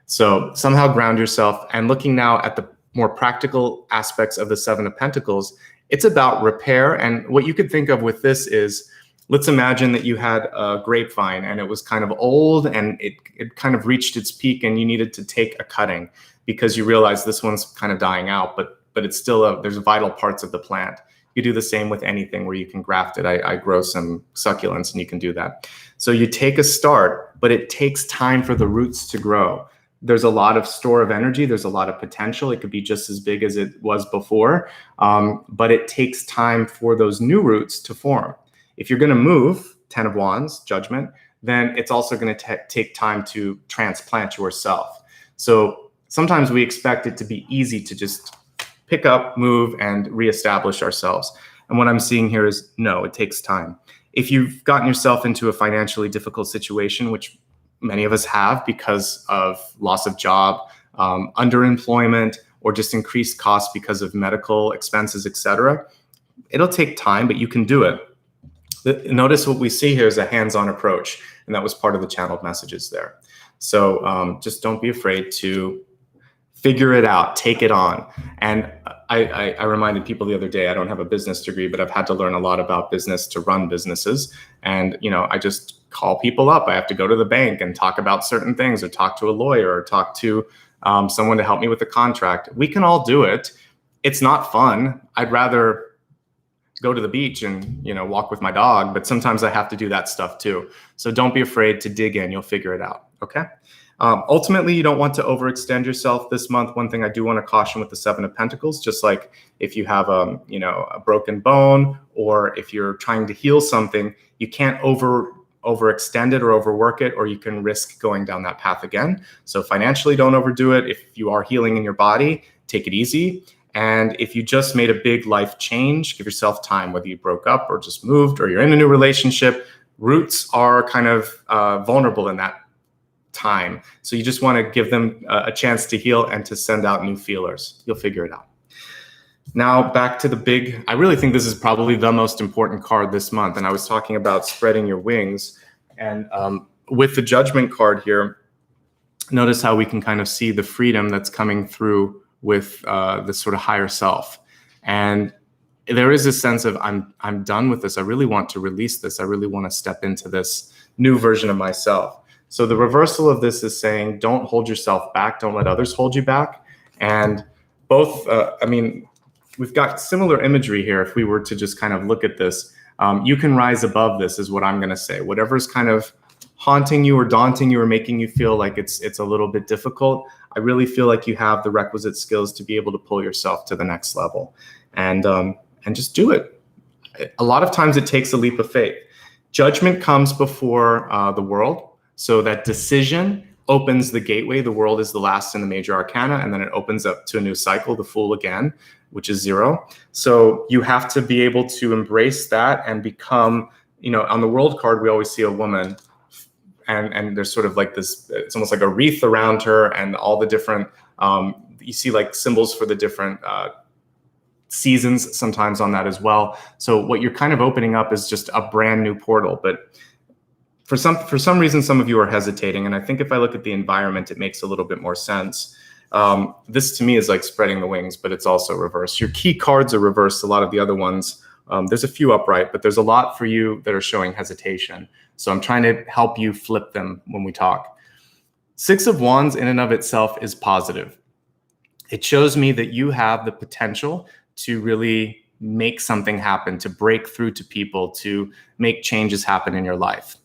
So somehow ground yourself. And looking now at the more practical aspects of the Seven of Pentacles, it's about repair. And what you could think of with this is, let's imagine that you had a grapevine and it was kind of old and it kind of reached its peak and you needed to take a cutting because you realize this one's kind of dying out, but it's still there's vital parts of the plant. You do the same with anything where you can graft it. I grow some succulents and you can do that. So you take a start, but it takes time for the roots to grow. There's a lot of store of energy. There's a lot of potential. It could be just as big as it was before, but it takes time for those new roots to form. If you're going to move, 10 of Wands, judgment, then it's also going to take time to transplant yourself. So sometimes we expect it to be easy to just pick up, move, and reestablish ourselves. And what I'm seeing here is, no, it takes time. If you've gotten yourself into a financially difficult situation, which many of us have because of loss of job, underemployment, or just increased costs because of medical expenses, etc., it'll take time, but you can do it. Notice what we see here is a hands-on approach, and that was part of the channeled messages there. So just don't be afraid to figure it out, take it on. And I reminded people the other day, I don't have a business degree, but I've had to learn a lot about business to run businesses. And, I just call people up. I have to go to the bank and talk about certain things, or talk to a lawyer, or talk to someone to help me with the contract. We can all do it. it's not fun. I'd rather go to the beach and, walk with my dog, but sometimes I have to do that stuff too. So don't be afraid to dig in. You'll figure it out. Okay. Ultimately, you don't want to overextend yourself this month. One thing I do want to caution with the Seven of Pentacles, just like if you have a broken bone, or if you're trying to heal something, you can't overextend it or overwork it, or you can risk going down that path again. So financially, don't overdo it. If you are healing in your body, take it easy. And if you just made a big life change, give yourself time, whether you broke up or just moved or you're in a new relationship. Roots are kind of vulnerable in that time. So you just want to give them a chance to heal and to send out new feelers. You'll figure it out. Now back to the big, I really think this is probably the most important card this month. And I was talking about spreading your wings. And with the Judgment card here, notice how we can kind of see the freedom that's coming through with this sort of higher self. And there is a sense of, I'm done with this. I really want to release this. I really want to step into this new version of myself. So the reversal of this is saying, don't hold yourself back. Don't let others hold you back. And both, we've got similar imagery here. If we were to just kind of look at this, you can rise above this is what I'm going to say. Whatever's kind of haunting you or daunting you or making you feel like it's a little bit difficult, I really feel like you have the requisite skills to be able to pull yourself to the next level, and just do it. A lot of times it takes a leap of faith. Judgment comes before the world. So that decision opens the gateway. The world is the last in the major arcana, and then it opens up to a new cycle, the Fool again, which is 0. So you have to be able to embrace that and become, on the world card, we always see a woman, and there's sort of like this, it's almost like a wreath around her, and all the different, you see like symbols for the different seasons sometimes on that as well. So what you're kind of opening up is just a brand new portal. But for some reason, some of you are hesitating. And I think if I look at the environment, it makes a little bit more sense. This to me is like spreading the wings, but it's also reversed. Your key cards are reversed. A lot of the other ones, there's a few upright, but there's a lot for you that are showing hesitation. So I'm trying to help you flip them when we talk. 6 of Wands in and of itself is positive. It shows me that you have the potential to really make something happen, to break through to people, to make changes happen in your life.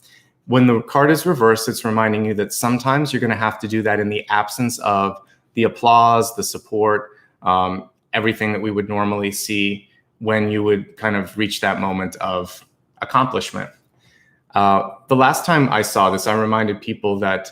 When the card is reversed, it's reminding you that sometimes you're going to have to do that in the absence of the applause, the support, everything that we would normally see when you would kind of reach that moment of accomplishment. The last time I saw this, I reminded people that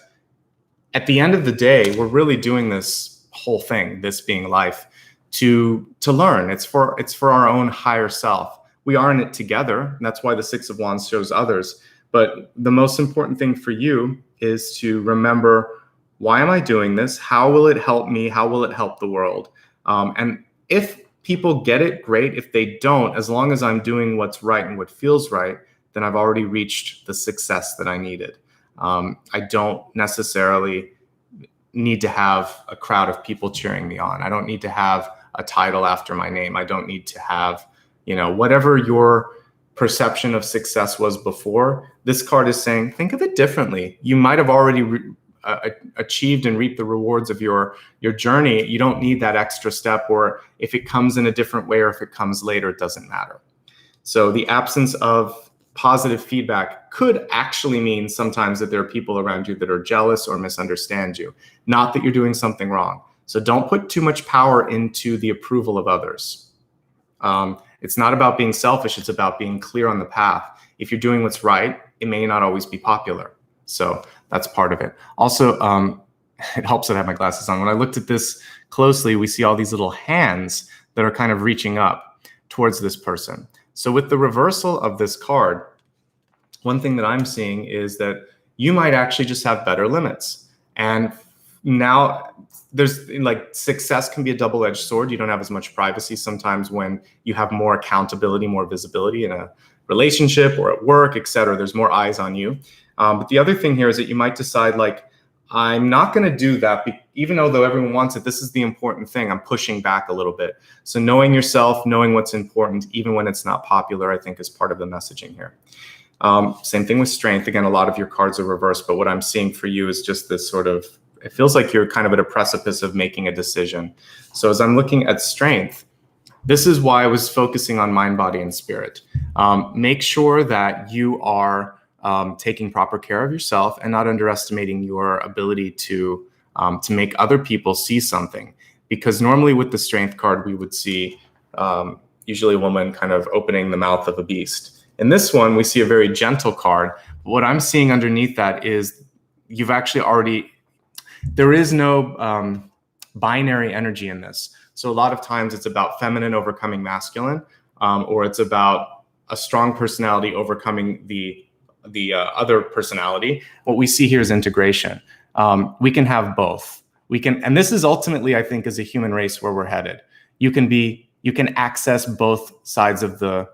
at the end of the day, we're really doing this whole thing, this being life, to learn. It's for our own higher self. We are in it together. And that's why the 6 of Wands shows others. But the most important thing for you is to remember, why am I doing this? How will it help me? How will it help the world? And if people get it, great. If they don't, as long as I'm doing what's right and what feels right, then I've already reached the success that I needed. I don't necessarily need to have a crowd of people cheering me on. I don't need to have a title after my name. I don't need to have, whatever your perception of success was before. This card is saying, think of it differently. You might have already achieved and reaped the rewards of your journey. You don't need that extra step, or if it comes in a different way or if it comes later, it doesn't matter. So the absence of positive feedback could actually mean sometimes that there are people around you that are jealous or misunderstand you, not that you're doing something wrong. So don't put too much power into the approval of others. It's not about being selfish. It's about being clear on the path. If you're doing what's right, it may not always be popular. So that's part of it. Also, it helps that I have my glasses on. When I looked at this closely, we see all these little hands that are kind of reaching up towards this person. So with the reversal of this card, one thing that I'm seeing is that you might actually just have better limits. And now there's success can be a double-edged sword. You don't have as much privacy sometimes when you have more accountability, more visibility in a relationship or at work, et cetera. There's more eyes on you. But the other thing here is that you might decide, I'm not going to do that, even though everyone wants it. This is the important thing. I'm pushing back a little bit. So knowing yourself, knowing what's important, even when it's not popular, I think is part of the messaging here. Same thing with strength. Again, a lot of your cards are reversed, but what I'm seeing for you is just this sort of, it feels like you're kind of at a precipice of making a decision. So as I'm looking at strength, This is why I was focusing on mind, body, and spirit. Make sure that you are taking proper care of yourself and not underestimating your ability to make other people see something. Because normally with the strength card, we would see usually a woman kind of opening the mouth of a beast. In this one, we see a very gentle card. What I'm seeing underneath that is you've actually already, there is no binary energy in this. So a lot of times it's about feminine overcoming masculine, or it's about a strong personality overcoming the other personality. What we see here is integration. We can have both. We can, and this is ultimately, I think, as a human race where we're headed. You can access both sides of the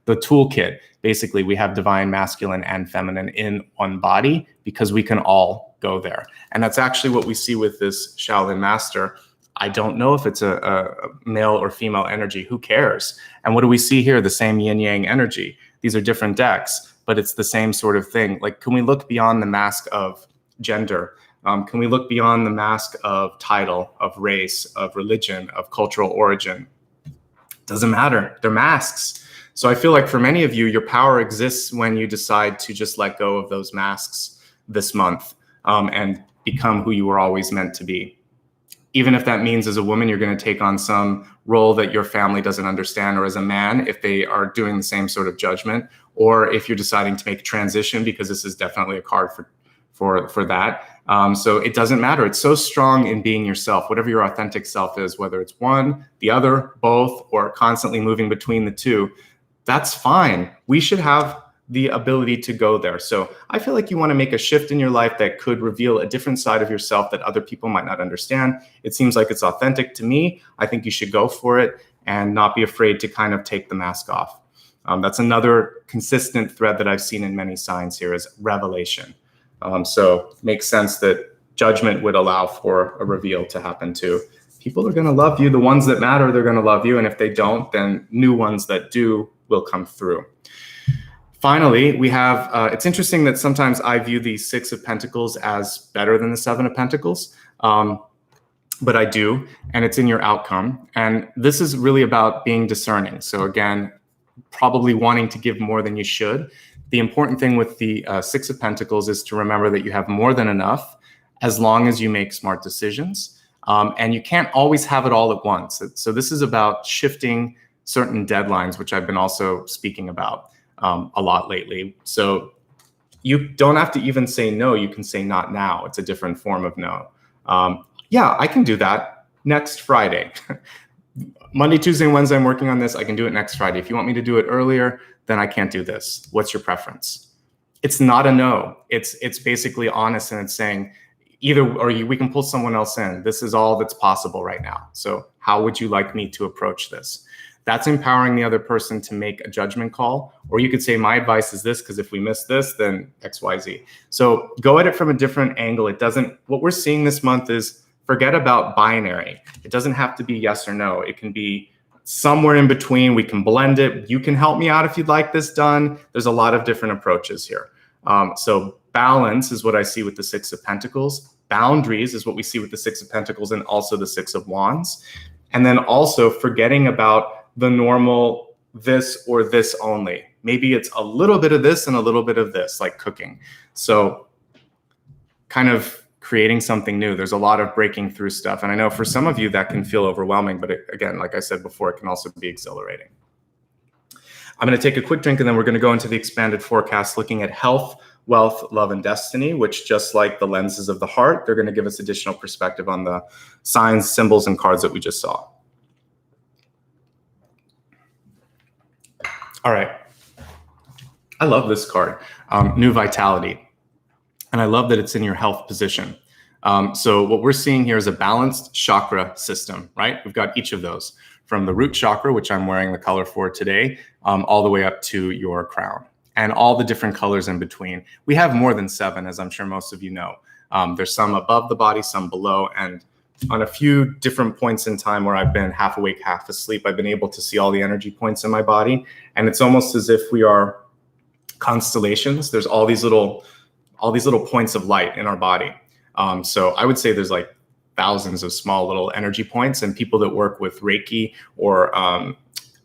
toolkit. Basically, we have divine masculine and feminine in one body because we can all go there. And that's actually what we see with this Shaolin master. I don't know if it's a male or female energy. Who cares? And what do we see here? The same yin yang energy. These are different decks, but it's the same sort of thing. Like, can we look beyond the mask of gender? Can we look beyond the mask of title, of race, of religion, of cultural origin? Doesn't matter. They're masks. So I feel like for many of you, your power exists when you decide to just let go of those masks this month and become who you were always meant to be. Even if that means as a woman, you're going to take on some role that your family doesn't understand, or as a man, if they are doing the same sort of judgment, or if you're deciding to make a transition, because this is definitely a card for that. So it doesn't matter. It's so strong in being yourself, whatever your authentic self is, whether it's one, the other, both, or constantly moving between the two, that's fine. We should have the ability to go there. So I feel like you want to make a shift in your life that could reveal a different side of yourself that other people might not understand. It seems like it's authentic to me. I think you should go for it and not be afraid to kind of take the mask off. That's another consistent thread that I've seen in many signs here is revelation. So it makes sense that judgment would allow for a reveal to happen too. People are going to love you. The ones that matter, they're going to love you. And if they don't, then new ones that do will come through. Finally, we have, it's interesting that sometimes I view the Six of Pentacles as better than the Seven of Pentacles, but I do, and it's in your outcome. And this is really about being discerning. So again, probably wanting to give more than you should. The important thing with the Six of Pentacles is to remember that you have more than enough as long as you make smart decisions. And you can't always have it all at once. So this is about shifting certain deadlines, which I've been also speaking about a lot lately. So you don't have to even say no. You can say not now. It's a different form of no. Yeah, I can do that next Friday. Monday, Tuesday, and Wednesday, I'm working on this. I can do it next Friday. If you want me to do it earlier, then I can't do this. What's your preference? It's not a no. It's basically honest, and it's saying either or we can pull someone else in. This is all that's possible right now. So how would you like me to approach this? That's empowering the other person to make a judgment call. Or you could say, my advice is this, because if we miss this, then X, Y, Z. So go at it from a different angle. What we're seeing this month is forget about binary. It doesn't have to be yes or no. It can be somewhere in between. We can blend it. You can help me out if you'd like this done. There's a lot of different approaches here. So balance is what I see with the Six of Pentacles. Boundaries is what we see with the Six of Pentacles and also the Six of Wands. And then also forgetting about the normal this or this only. Maybe it's a little bit of this and a little bit of this, like cooking. So kind of creating something new. There's a lot of breaking through stuff. And I know for some of you that can feel overwhelming, but again, like I said before, it can also be exhilarating. I'm going to take a quick drink and then we're going to go into the expanded forecast looking at health, wealth, love, and destiny, which just like the lenses of the heart, they're going to give us additional perspective on the signs, symbols, and cards that we just saw. All right. I love this card, New Vitality. And I love that it's in your health position. So what we're seeing here is a balanced chakra system, right? We've got each of those from the root chakra, which I'm wearing the color for today, all the way up to your crown and all the different colors in between. We have more than 7, as I'm sure most of you know. There's some above the body, some below, and on a few different points in time where I've been half awake, half asleep, I've been able to see all the energy points in my body. And it's almost as if we are constellations. There's all these little points of light in our body. So I would say there's like thousands of small little energy points, and people that work with Reiki or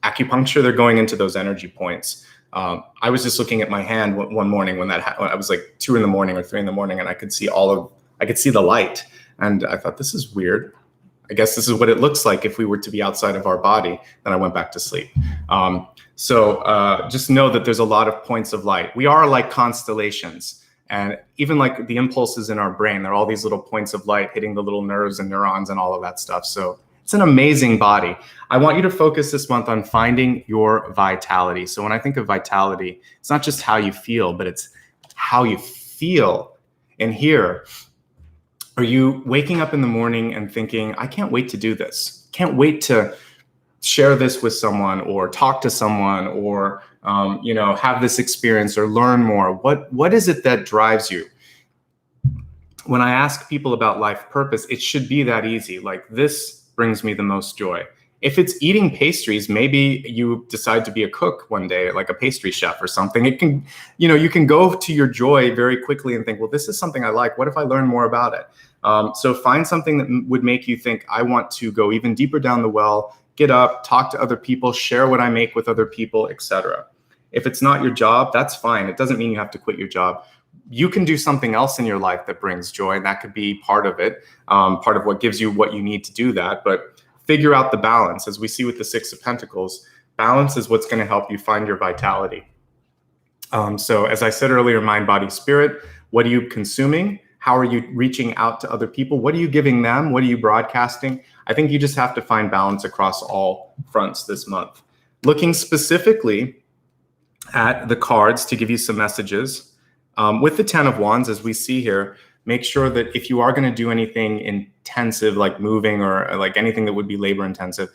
acupuncture, they're going into those energy points. I was just looking at my hand one morning when I was like 2 in the morning or 3 in the morning, and I could see the light, and I thought, this is weird. I guess this is what it looks like if we were to be outside of our body. Then I went back to sleep. So just know that there's a lot of points of light. We are like constellations. And even like the impulses in our brain, there are all these little points of light hitting the little nerves and neurons and all of that stuff. So it's an amazing body. I want you to focus this month on finding your vitality. So when I think of vitality, it's not just how you feel, but it's how you feel in here. Are you waking up in the morning and thinking, I can't wait to do this. Can't wait to share this with someone or talk to someone or have this experience or learn more? What is it that drives you? When I ask people about life purpose, it should be that easy. Like, this brings me the most joy. If it's eating pastries, maybe you decide to be a cook one day, like a pastry chef or something. It can, you can go to your joy very quickly and think, well, this is something I like. What if I learn more about it? So find something that would make you think, I want to go even deeper down the well, get up, talk to other people, share what I make with other people, etc. If it's not your job, that's fine. It doesn't mean you have to quit your job. You can do something else in your life that brings joy, and that could be part of it, part of what gives you what you need to do that. But figure out the balance. As we see with the Six of Pentacles, balance is what's going to help you find your vitality. So as I said earlier, mind, body, spirit, what are you consuming? How are you reaching out to other people? What are you giving them? What are you broadcasting? I think you just have to find balance across all fronts this month. Looking specifically at the cards to give you some messages, with the 10 of Wands, as we see here, make sure that if you are going to do anything intensive, like moving or like anything that would be labor intensive,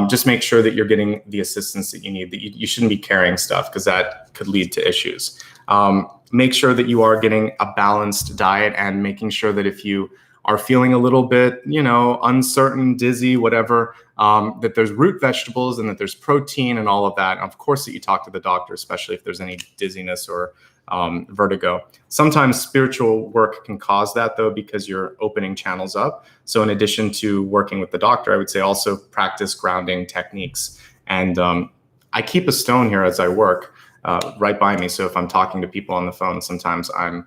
just make sure that you're getting the assistance that you need, that you shouldn't be carrying stuff because that could lead to issues. Make sure that you are getting a balanced diet and making sure that if you are feeling a little bit, uncertain, dizzy, whatever, that there's root vegetables and that there's protein and all of that. And of course, that you talk to the doctor, especially if there's any dizziness or vertigo. Sometimes spiritual work can cause that, though, because you're opening channels up. So in addition to working with the doctor, I would say also practice grounding techniques. And I keep a stone here as I work right by me. So if I'm talking to people on the phone, sometimes I'm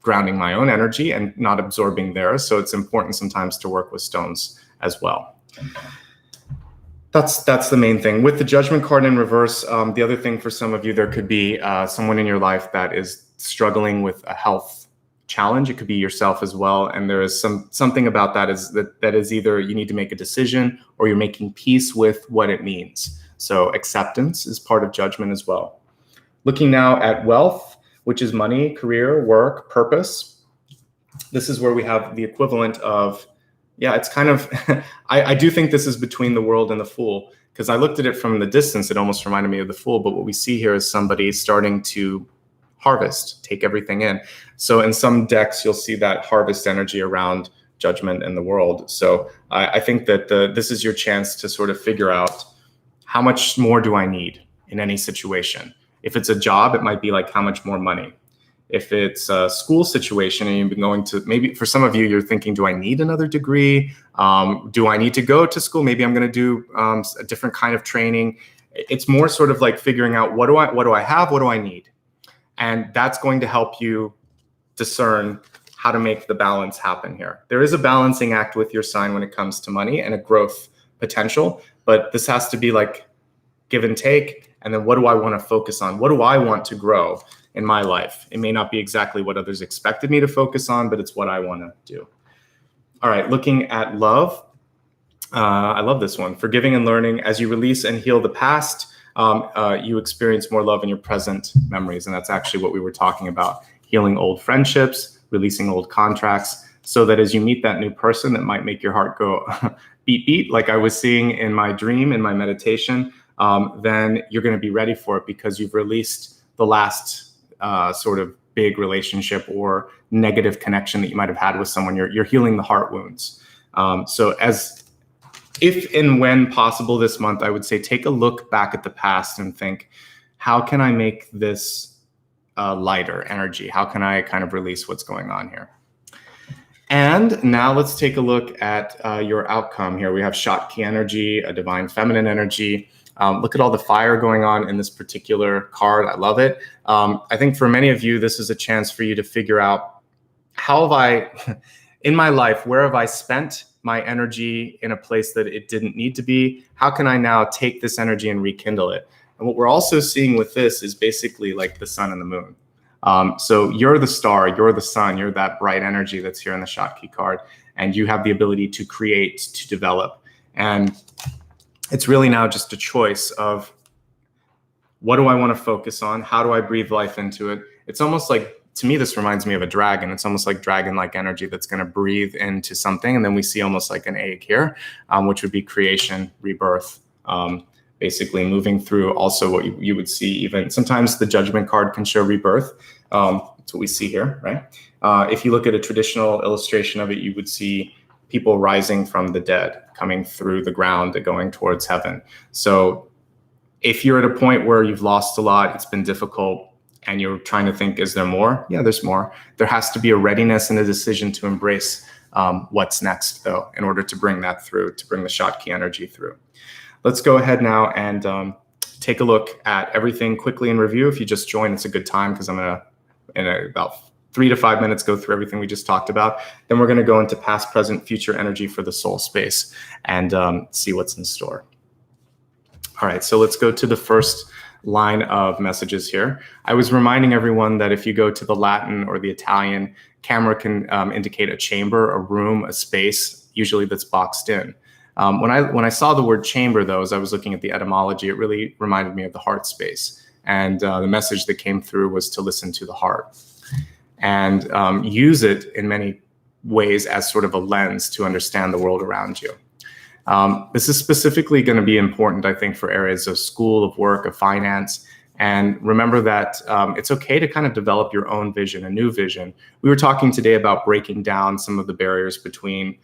grounding my own energy and not absorbing theirs. So it's important sometimes to work with stones as well. That's the main thing. With the Judgment card in reverse, the other thing for some of you, there could be someone in your life that is struggling with a health challenge. It could be yourself as well. And there is something about that is either you need to make a decision or you're making peace with what it means. So acceptance is part of Judgment as well. Looking now at wealth, which is money, career, work, purpose. This is where we have the equivalent of, it's kind of, I do think this is between the World and the Fool, because I looked at it from the distance, it almost reminded me of the Fool, but what we see here is somebody starting to harvest, take everything in. So in some decks, you'll see that harvest energy around Judgment and the World. So I think that this is your chance to sort of figure out, how much more do I need in any situation? If it's a job, it might be like, how much more money? If it's a school situation and you've been going to, maybe for some of you, you're thinking, do I need another degree? Do I need to go to school? Maybe I'm going to do a different kind of training. It's more sort of like figuring out, what do I have? What do I need? And that's going to help you discern how to make the balance happen here. There is a balancing act with your sign when it comes to money and a growth potential, but this has to be like give and take. And then what do I want to focus on? What do I want to grow in my life? It may not be exactly what others expected me to focus on, but it's what I want to do. All right, looking at love. I love this one. Forgiving and learning. As you release and heal the past, you experience more love in your present memories. And that's actually what we were talking about. Healing old friendships, releasing old contracts, so that as you meet that new person that might make your heart go beat, beat, like I was seeing in my dream, in my meditation, then you're going to be ready for it because you've released the last sort of big relationship or negative connection that you might have had with someone. You're healing the heart wounds. So as if and when possible this month, I would say take a look back at the past and think, how can I make this lighter energy? How can I kind of release what's going on here? And now let's take a look at your outcome here. We have Shakti energy, a divine feminine energy. Look at all the fire going on in this particular card. I love it. I think for many of you, this is a chance for you to figure out, how have I, in my life, where have I spent my energy in a place that it didn't need to be? How can I now take this energy and rekindle it? And what we're also seeing with this is basically like the sun and the moon. So you're the star, you're the sun, you're that bright energy that's here in the Shakti card, and you have the ability to create, to develop. And it's really now just a choice of, what do I want to focus on? How do I breathe life into it? It's almost like, to me, this reminds me of a dragon. It's almost like dragon-like energy that's going to breathe into something. And then we see almost like an egg here, which would be creation, rebirth, basically moving through also what you would see. Even sometimes the judgment card can show rebirth. That's what we see here, right? If you look at a traditional illustration of it, you would see people rising from the dead, coming through the ground and going towards heaven. So if you're at a point where you've lost a lot, it's been difficult, and you're trying to think, is there more? Yeah, there's more. There has to be a readiness and a decision to embrace what's next, though, in order to bring that through, to bring the Shakti energy through. Let's go ahead now and take a look at everything quickly in review. If you just joined, it's a good time, because I'm going to, in about 3 to 5 minutes, go through everything we just talked about. Then we're going to go into past, present, future energy for the soul space and see what's in store. All right, so let's go to the first line of messages here. I was reminding everyone that if you go to the Latin or the Italian, camera can indicate a chamber, a room, a space, usually that's boxed in. When I saw the word chamber, though, as I was looking at the etymology, it really reminded me of the heart space. And the message that came through was to listen to the heart and use it in many ways as sort of a lens to understand the world around you. This is specifically going to be important, I think, for areas of school, of work, of finance. And remember that it's okay to kind of develop your own vision, a new vision. We were talking today about breaking down some of the barriers between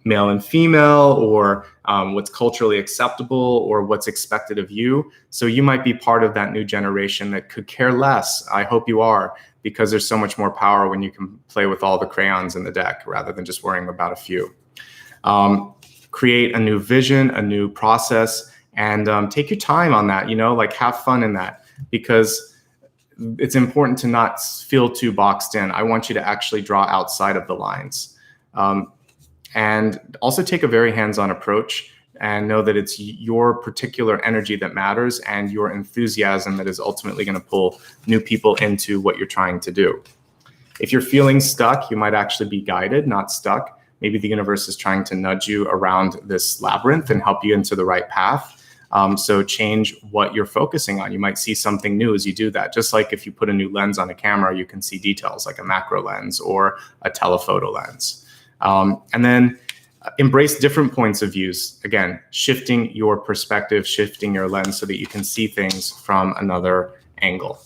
male and female, or what's culturally acceptable, or what's expected of you. So you might be part of that new generation that could care less. I hope you are, because there's so much more power when you can play with all the crayons in the deck rather than just worrying about a few. Create a new vision, a new process, and take your time on that, like have fun in that, because it's important to not feel too boxed in. I want you to actually draw outside of the lines. And also take a very hands-on approach, and know that it's your particular energy that matters, and your enthusiasm that is ultimately going to pull new people into what you're trying to do. If you're feeling stuck, you might actually be guided, not stuck. Maybe the universe is trying to nudge you around this labyrinth and help you into the right path. So change what you're focusing on. You might see something new as you do that. Just like if you put a new lens on a camera, you can see details like a macro lens or a telephoto lens. And then embrace different points of views. Again, shifting your perspective, shifting your lens so that you can see things from another angle.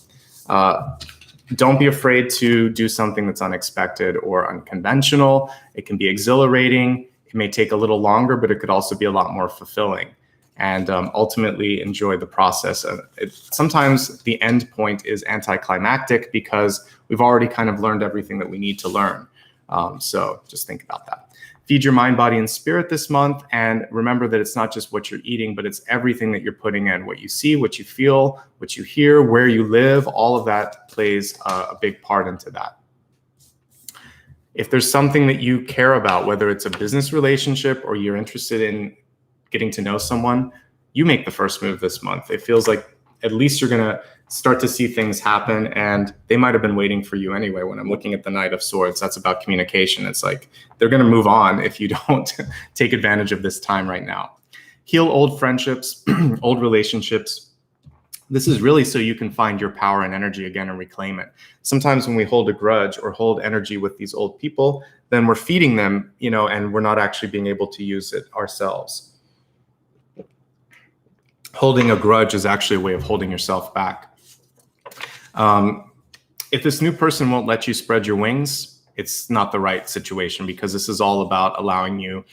Don't be afraid to do something that's unexpected or unconventional. It can be exhilarating. It may take a little longer, but it could also be a lot more fulfilling. And ultimately enjoy the process. Sometimes the end point is anticlimactic because we've already kind of learned everything that we need to learn. So just think about that. Feed your mind, body, and spirit this month. And remember that it's not just what you're eating, but it's everything that you're putting in. What you see, what you feel, what you hear, where you live, all of that plays a big part into that. If there's something that you care about, whether it's a business relationship or you're interested in getting to know someone, you make the first move this month. It feels like at least you're going to start to see things happen, and they might have been waiting for you anyway. When I'm looking at the Knight of Swords, that's about communication. It's like they're going to move on if you don't take advantage of this time right now. Heal old friendships, old relationships. This is really so you can find your power and energy again and reclaim it. Sometimes when we hold a grudge or hold energy with these old people, then we're feeding them, and we're not actually being able to use it ourselves. Holding a grudge is actually a way of holding yourself back. If this new person won't let you spread your wings, it's not the right situation, because this is all about allowing you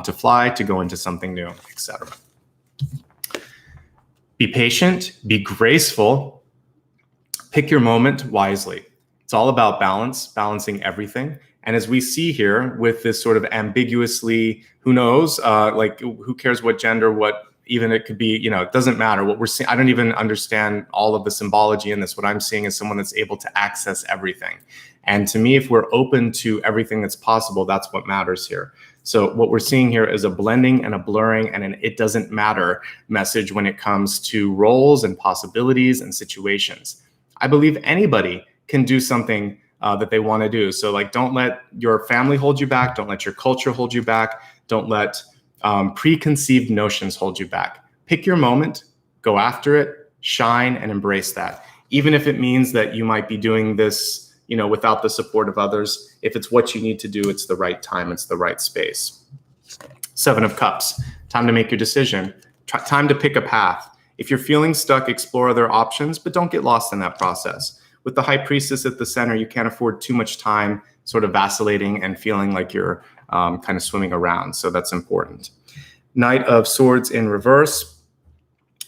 to fly, to go into something new, etc. Be patient, be graceful, pick your moment wisely. It's all about balance, balancing everything. And as we see here with this sort of ambiguously, who knows, like who cares what gender, what even it could be, it doesn't matter what we're seeing. I don't even understand all of the symbology in this. What I'm seeing is someone that's able to access everything. And to me, if we're open to everything that's possible, that's what matters here. So what we're seeing here is a blending and a blurring and an it doesn't matter message when it comes to roles and possibilities and situations. I believe anybody can do something that they want to do. So like, don't let your family hold you back. Don't let your culture hold you back. Don't let preconceived notions hold you back. Pick your moment, go after it, shine, and embrace that. Even if it means that you might be doing this, without the support of others. If it's what you need to do, it's the right time, it's the right space. 7 of Cups, time to make your decision. Time to pick a path. If you're feeling stuck, explore other options, but don't get lost in that process. With the High Priestess at the center, you can't afford too much time sort of vacillating and feeling like you're kind of swimming around. So that's important. Knight of Swords in reverse.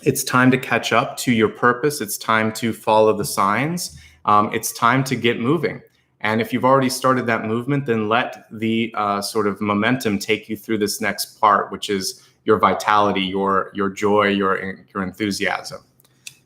It's time to catch up to your purpose. It's time to follow the signs. It's time to get moving. And if you've already started that movement, then let the sort of momentum take you through this next part, which is your vitality, your joy, your enthusiasm.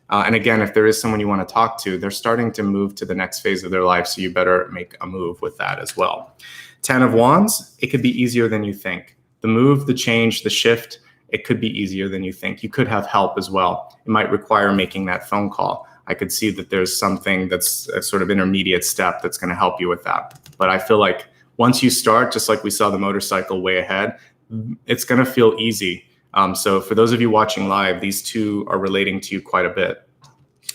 And again, if there is someone you want to talk to, they're starting to move to the next phase of their life. So you better make a move with that as well. 10 of Wands, it could be easier than you think. The move, the change, the shift, it could be easier than you think. You could have help as well. It might require making that phone call. I could see that there's something that's a sort of intermediate step that's going to help you with that. But I feel like once you start, just like we saw the motorcycle way ahead, it's going to feel easy. So for those of you watching live, these two are relating to you quite a bit.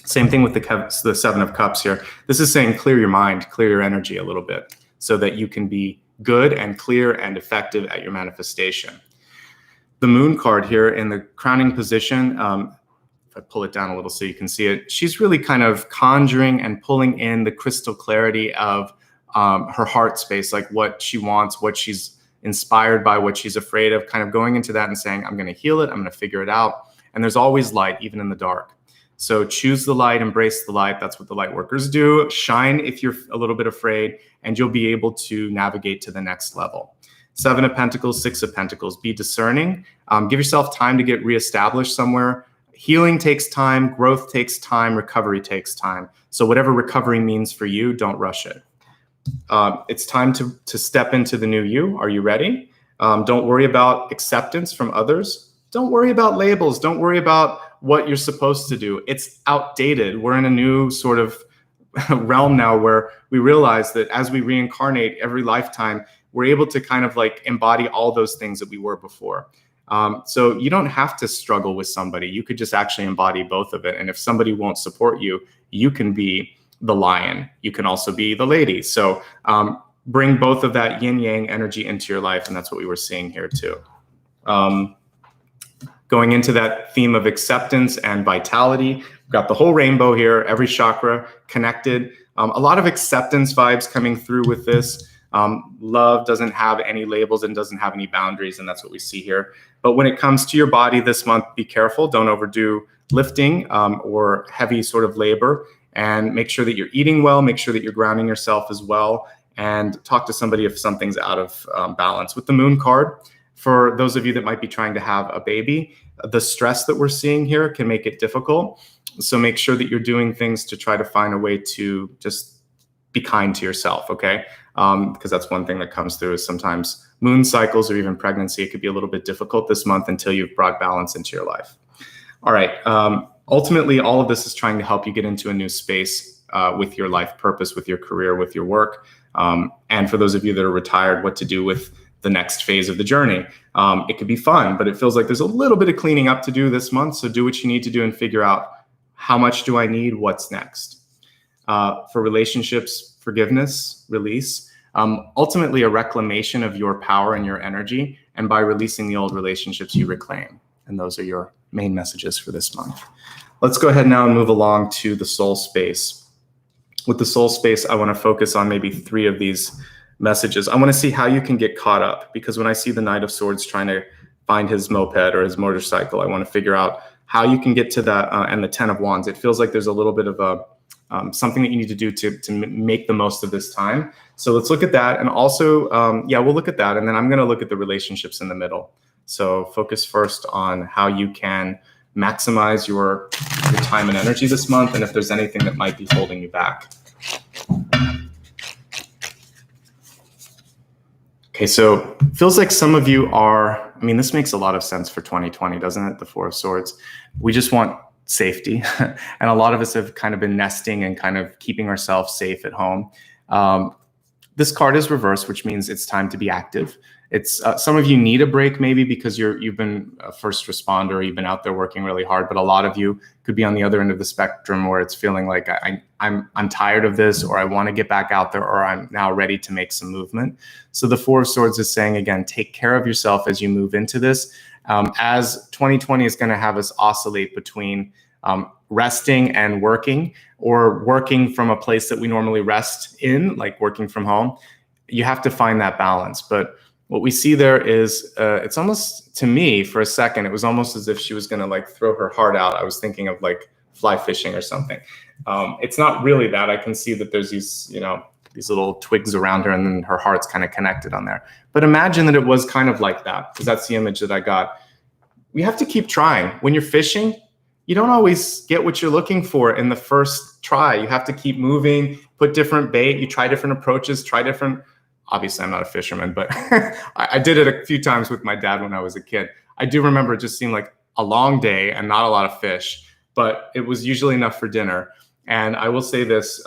Same thing with the 7 of Cups here. This is saying clear your mind, clear your energy a little bit so that you can be good and clear and effective at your manifestation. The Moon card here in the crowning position, if I pull it down a little so you can see it, she's really kind of conjuring and pulling in the crystal clarity of her heart space, like what she wants, what she's inspired by, what she's afraid of, kind of going into that and saying, I'm going to heal it, I'm going to figure it out. And there's always light, even in the dark. So choose the light, embrace the light. That's what the light workers do. Shine if you're a little bit afraid, and you'll be able to navigate to the next level. 7 of Pentacles, 6 of Pentacles. Be discerning. Give yourself time to get reestablished somewhere. Healing takes time, growth takes time, recovery takes time. So whatever recovery means for you, don't rush it. It's time to step into the new you. Are you ready? Don't worry about acceptance from others. Don't worry about labels. Don't worry about what you're supposed to do. It's outdated. We're in a new sort of realm now where we realize that as we reincarnate every lifetime, we're able to kind of like embody all those things that we were before. So you don't have to struggle with somebody. You could just actually embody both of it. And if somebody won't support you, you can be the lion. You can also be the lady. So bring both of that yin yang energy into your life. And that's what we were seeing here too. Going into that theme of acceptance and vitality, we've got the whole rainbow here, every chakra connected. A lot of acceptance vibes coming through with this. Love doesn't have any labels and doesn't have any boundaries, and that's what we see here. But when it comes to your body this month, be careful. Don't overdo lifting or heavy sort of labor, and make sure that you're eating well, make sure that you're grounding yourself as well, and talk to somebody if something's out of balance. With the Moon card, for those of you that might be trying to have a baby, the stress that we're seeing here can make it difficult. So make sure that you're doing things to try to find a way to just be kind to yourself, okay? Because that's one thing that comes through is sometimes moon cycles or even pregnancy, it could be a little bit difficult this month until you've brought balance into your life. All right. Ultimately, all of this is trying to help you get into a new space with your life purpose, with your career, with your work. And for those of you that are retired, what to do with the next phase of the journey. It could be fun, but it feels like there's a little bit of cleaning up to do this month. So do what you need to do and figure out how much do I need, what's next. For relationships, forgiveness, release, ultimately a reclamation of your power and your energy. And by releasing the old relationships, you reclaim. And those are your main messages for this month. Let's go ahead now and move along to the soul space. With the soul space, I want to focus on maybe 3 of these messages. I want to see how you can get caught up, because when I see the Knight of Swords trying to find his moped or his motorcycle, I want to figure out how you can get to that. And the 10 of Wands, it feels like there's a little bit of something that you need to do to make the most of this time. So let's look at that. And also, we'll look at that. And then I'm going to look at the relationships in the middle. So focus first on how you can maximize your time and energy this month, and if there's anything that might be holding you back. Okay, so feels like some of you are, this makes a lot of sense for 2020, doesn't it? The Four of Swords. We just want safety. And a lot of us have kind of been nesting and kind of keeping ourselves safe at home. This card is reversed, which means it's time to be active. It's some of you need a break maybe because you've been a first responder, you've been out there working really hard, but a lot of you could be on the other end of the spectrum where it's feeling like I'm tired of this, or I want to get back out there, or I'm now ready to make some movement. So the Four of Swords is saying, again, take care of yourself as you move into this. As 2020 is going to have us oscillate between resting and working, or working from a place that we normally rest in, like working from home. You have to find that balance. But what we see there is, it's almost, to me, for a second, it was almost as if she was going to like throw her heart out. I was thinking of like fly fishing or something. It's not really that. I can see that there's these little twigs around her, and then her heart's kind of connected on there. But imagine that it was kind of like that, because that's the image that I got. We have to keep trying. When you're fishing, you don't always get what you're looking for in the first try. You have to keep moving, put different bait, you try different approaches, try different. Obviously, I'm not a fisherman, but I did it a few times with my dad when I was a kid. I do remember it just seemed like a long day and not a lot of fish, but it was usually enough for dinner. And I will say this,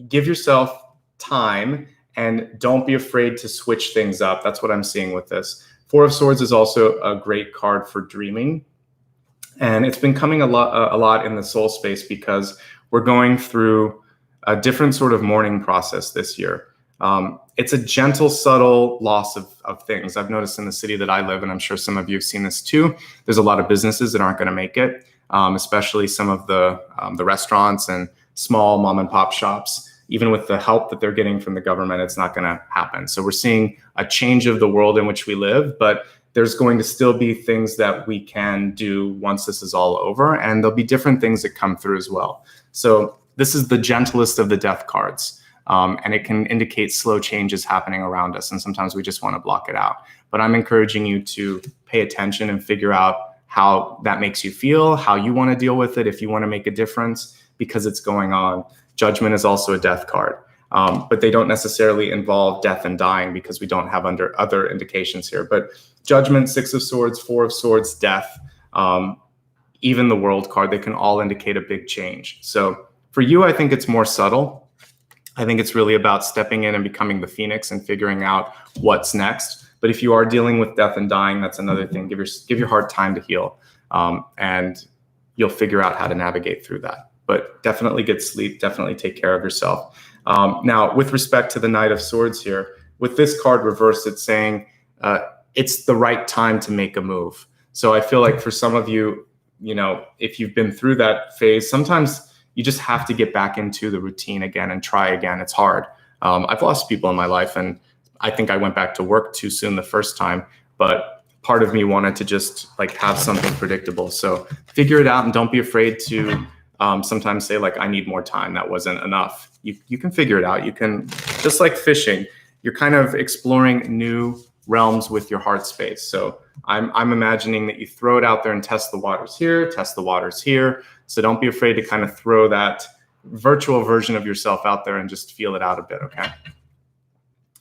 give yourself time and don't be afraid to switch things up. That's what I'm seeing with this. Four of Swords is also a great card for dreaming. And it's been coming a lot in the soul space because we're going through a different sort of mourning process this year. It's a gentle, subtle loss of things. I've noticed in the city that I live, and I'm sure some of you have seen this too, there's a lot of businesses that aren't going to make it, especially some of the restaurants and small mom and pop shops. Even with the help that they're getting from the government, it's not going to happen. So we're seeing a change of the world in which we live, but there's going to still be things that we can do once this is all over, and there'll be different things that come through as well. So this is the gentlest of the death cards. And it can indicate slow changes happening around us. And sometimes we just want to block it out. But I'm encouraging you to pay attention and figure out how that makes you feel, how you want to deal with it, if you want to make a difference, because it's going on. Judgment is also a death card. But they don't necessarily involve death and dying because we don't have other indications here. But Judgment, Six of Swords, Four of Swords, death, even the World card, they can all indicate a big change. So for you, I think it's more subtle. I think it's really about stepping in and becoming the phoenix and figuring out what's next. But if you are dealing with death and dying, that's another thing. Give your heart time to heal, and you'll figure out how to navigate through that. But definitely get sleep. Definitely take care of yourself. Now, with respect to the Knight of Swords here, with this card reversed, it's saying it's the right time to make a move. So I feel like for some of you, if you've been through that phase, sometimes you just have to get back into the routine again and try again. It's hard. I've lost people in my life, and I think I went back to work too soon the first time, but part of me wanted to just like have something predictable. So figure it out and don't be afraid to sometimes say like, I need more time. That wasn't enough. You can figure it out. You can, just like fishing, you're kind of exploring new realms with your heart space. So I'm imagining that you throw it out there and test the waters here, test the waters here. So don't be afraid to kind of throw that virtual version of yourself out there and just feel it out a bit, okay?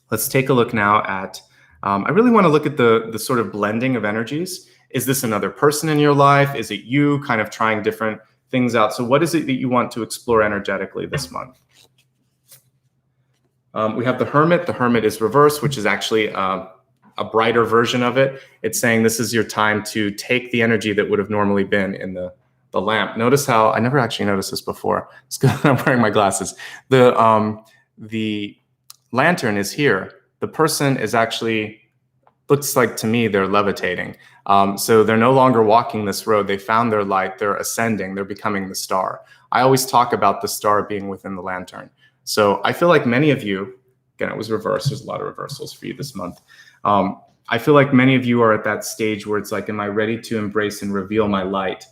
Let's take a look now at, I really want to look at the sort of blending of energies. Is this another person in your life? Is it you kind of trying different things out? So what is it that you want to explore energetically this month? We have the Hermit. The Hermit is reversed, which is actually a brighter version of it. It's saying this is your time to take the energy that would have normally been in the lamp. Notice how, I never actually noticed this before. It's because I'm wearing my glasses. The lantern is here. The person is actually, looks like to me, they're levitating. So they're no longer walking this road. They found their light. They're ascending. They're becoming the star. I always talk about the star being within the lantern. So I feel like many of you, again, it was reversed. There's a lot of reversals for you this month. I feel like many of you are at that stage where it's like, am I ready to embrace and reveal my light?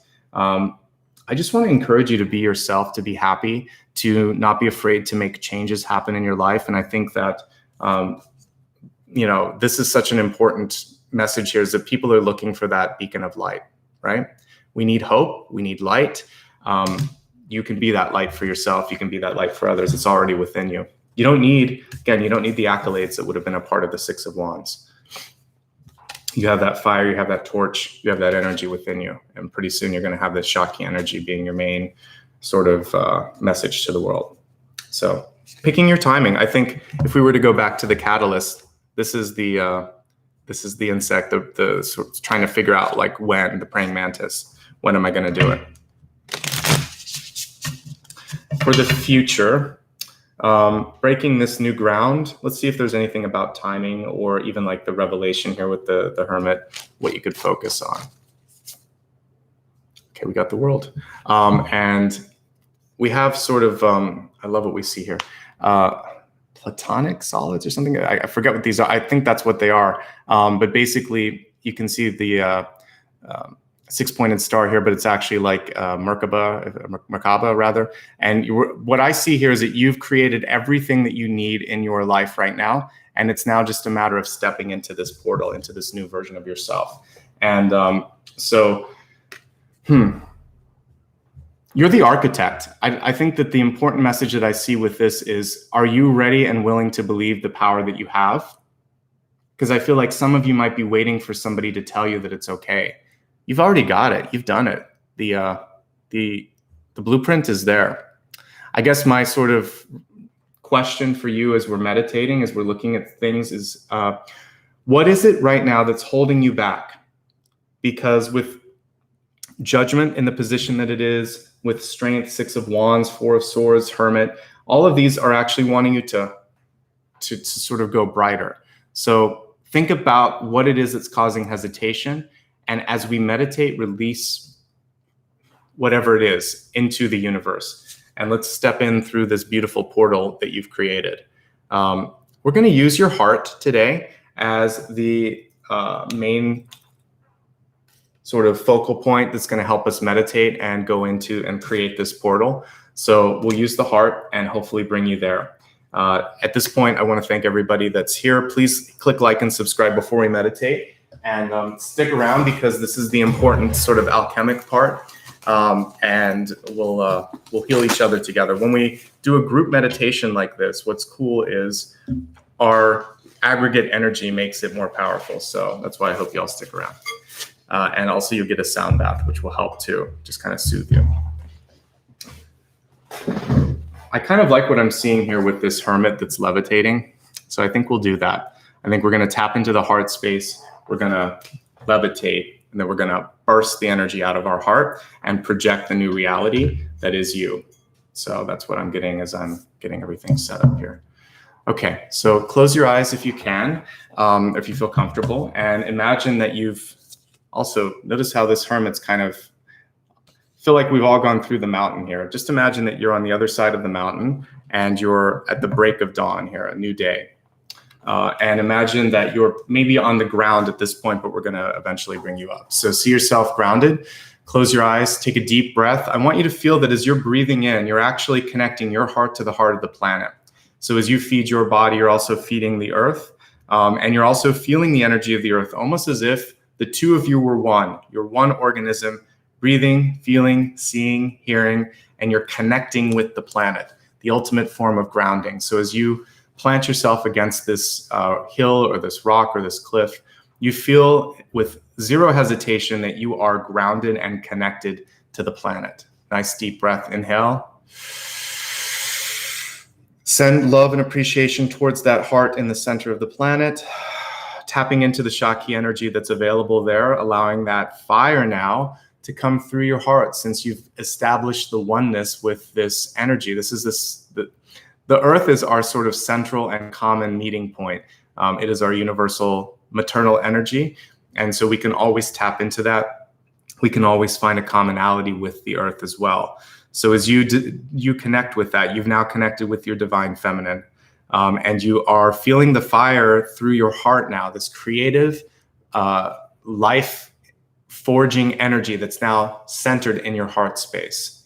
I just want to encourage you to be yourself, to be happy, to not be afraid to make changes happen in your life. And I think that, this is such an important message here, is that people are looking for that beacon of light, right? We need hope. We need light. You can be that light for yourself. You can be that light for others. It's already within you. You don't need the accolades that would have been a part of the Six of Wands. You have that fire, you have that torch, you have that energy within you. And pretty soon you're going to have this Shakti energy being your main sort of message to the world. So picking your timing. I think if we were to go back to the catalyst, this is the insect, the sort of trying to figure out like when, the praying mantis, when am I going to do it? For the future, breaking this new ground. Let's see if there's anything about timing or even like the revelation here with the hermit, what you could focus on. Okay, we got the world. And we have sort of, I love what we see here. Platonic solids or something. I forget what these are. I think that's what they are. But basically you can see the six-pointed star here, but it's actually like Merkaba rather. And what I see here is that you've created everything that you need in your life right now. And it's now just a matter of stepping into this portal, into this new version of yourself. And you're the architect. I think that the important message that I see with this is, are you ready and willing to believe the power that you have? Because I feel like some of you might be waiting for somebody to tell you that it's okay. You've already got it. You've done it. The blueprint is there. I guess my sort of question for you as we're meditating, as we're looking at things is, what is it right now that's holding you back? Because with judgment in the position that it is, with strength, Six of Wands, Four of Swords, Hermit, all of these are actually wanting you to sort of go brighter. So think about what it is that's causing hesitation. And as we meditate, release whatever it is into the universe. And let's step in through this beautiful portal that you've created. We're going to use your heart today as the main sort of focal point that's going to help us meditate and go into and create this portal. So we'll use the heart and hopefully bring you there. At this point, I want to thank everybody that's here. Please click like and subscribe before we meditate. And stick around because this is the important sort of alchemic part, and we'll heal each other together. When we do a group meditation like this, what's cool is our aggregate energy makes it more powerful. So that's why I hope you all stick around. And also you'll get a sound bath, which will help too, just kind of soothe you. I kind of like what I'm seeing here with this hermit that's levitating. So I think we'll do that. I think we're going to tap into the heart space. We're going to levitate, and then we're going to burst the energy out of our heart and project the new reality that is you. So that's what I'm getting as I'm getting everything set up here. Okay, so close your eyes if you can, if you feel comfortable, and imagine that you've also, notice how this hermit's kind of, feel like we've all gone through the mountain here. Just imagine that you're on the other side of the mountain and you're at the break of dawn here, a new day. And imagine that you're maybe on the ground at this point, but we're going to eventually bring you up. So see yourself grounded, close your eyes, take a deep breath. I want you to feel that as you're breathing in, you're actually connecting your heart to the heart of the planet. So as you feed your body, you're also feeding the earth, and you're also feeling the energy of the earth, almost as if the two of you were one. You're one organism, breathing, feeling, seeing, hearing, and you're connecting with the planet, the ultimate form of grounding. So as you plant yourself against this hill or this rock or this cliff, you feel with zero hesitation that you are grounded and connected to the planet. Nice deep breath, inhale. Send love and appreciation towards that heart in the center of the planet, tapping into the Shakti energy that's available there, allowing that fire now to come through your heart since you've established the oneness with this energy. The earth is our sort of central and common meeting point. It is our universal maternal energy. And so we can always tap into that. We can always find a commonality with the earth as well. So as you connect with that, you've now connected with your divine feminine. And you are feeling the fire through your heart now, this creative, life forging energy that's now centered in your heart space.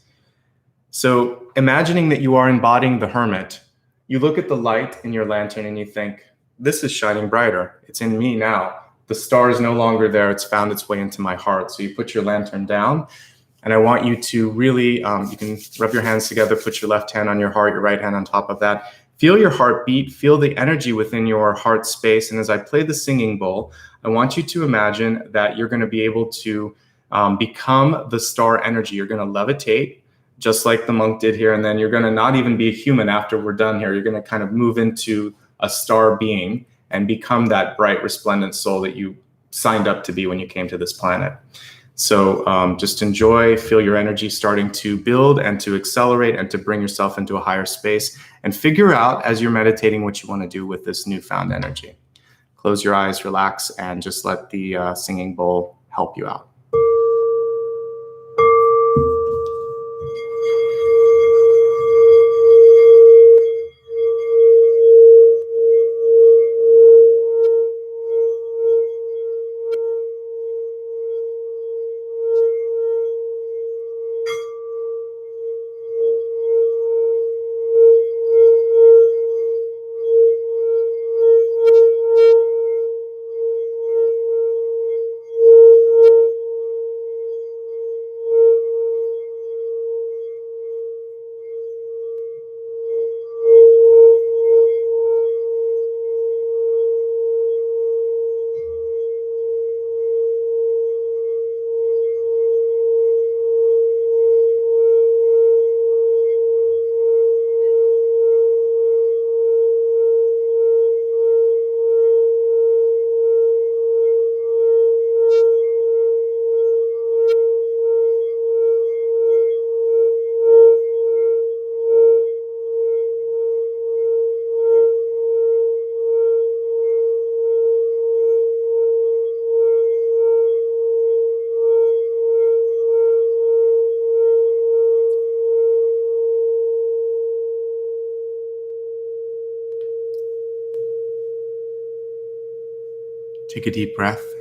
So imagining that you are embodying the hermit, you look at the light in your lantern and you think, this is shining brighter. It's in me now. The star is no longer there. It's found its way into my heart. So you put your lantern down, and I want you to really, you can rub your hands together, put your left hand on your heart, your right hand on top of that. Feel your heartbeat, feel the energy within your heart space. And as I play the singing bowl, I want you to imagine that you're going to be able to become the star energy. You're going to levitate, just like the monk did here. And then you're going to not even be a human after we're done here. You're going to kind of move into a star being and become that bright, resplendent soul that you signed up to be when you came to this planet. So just enjoy, feel your energy starting to build and to accelerate and to bring yourself into a higher space, and figure out as you're meditating what you want to do with this newfound energy. Close your eyes, relax, and just let the singing bowl help you out. Take a deep breath.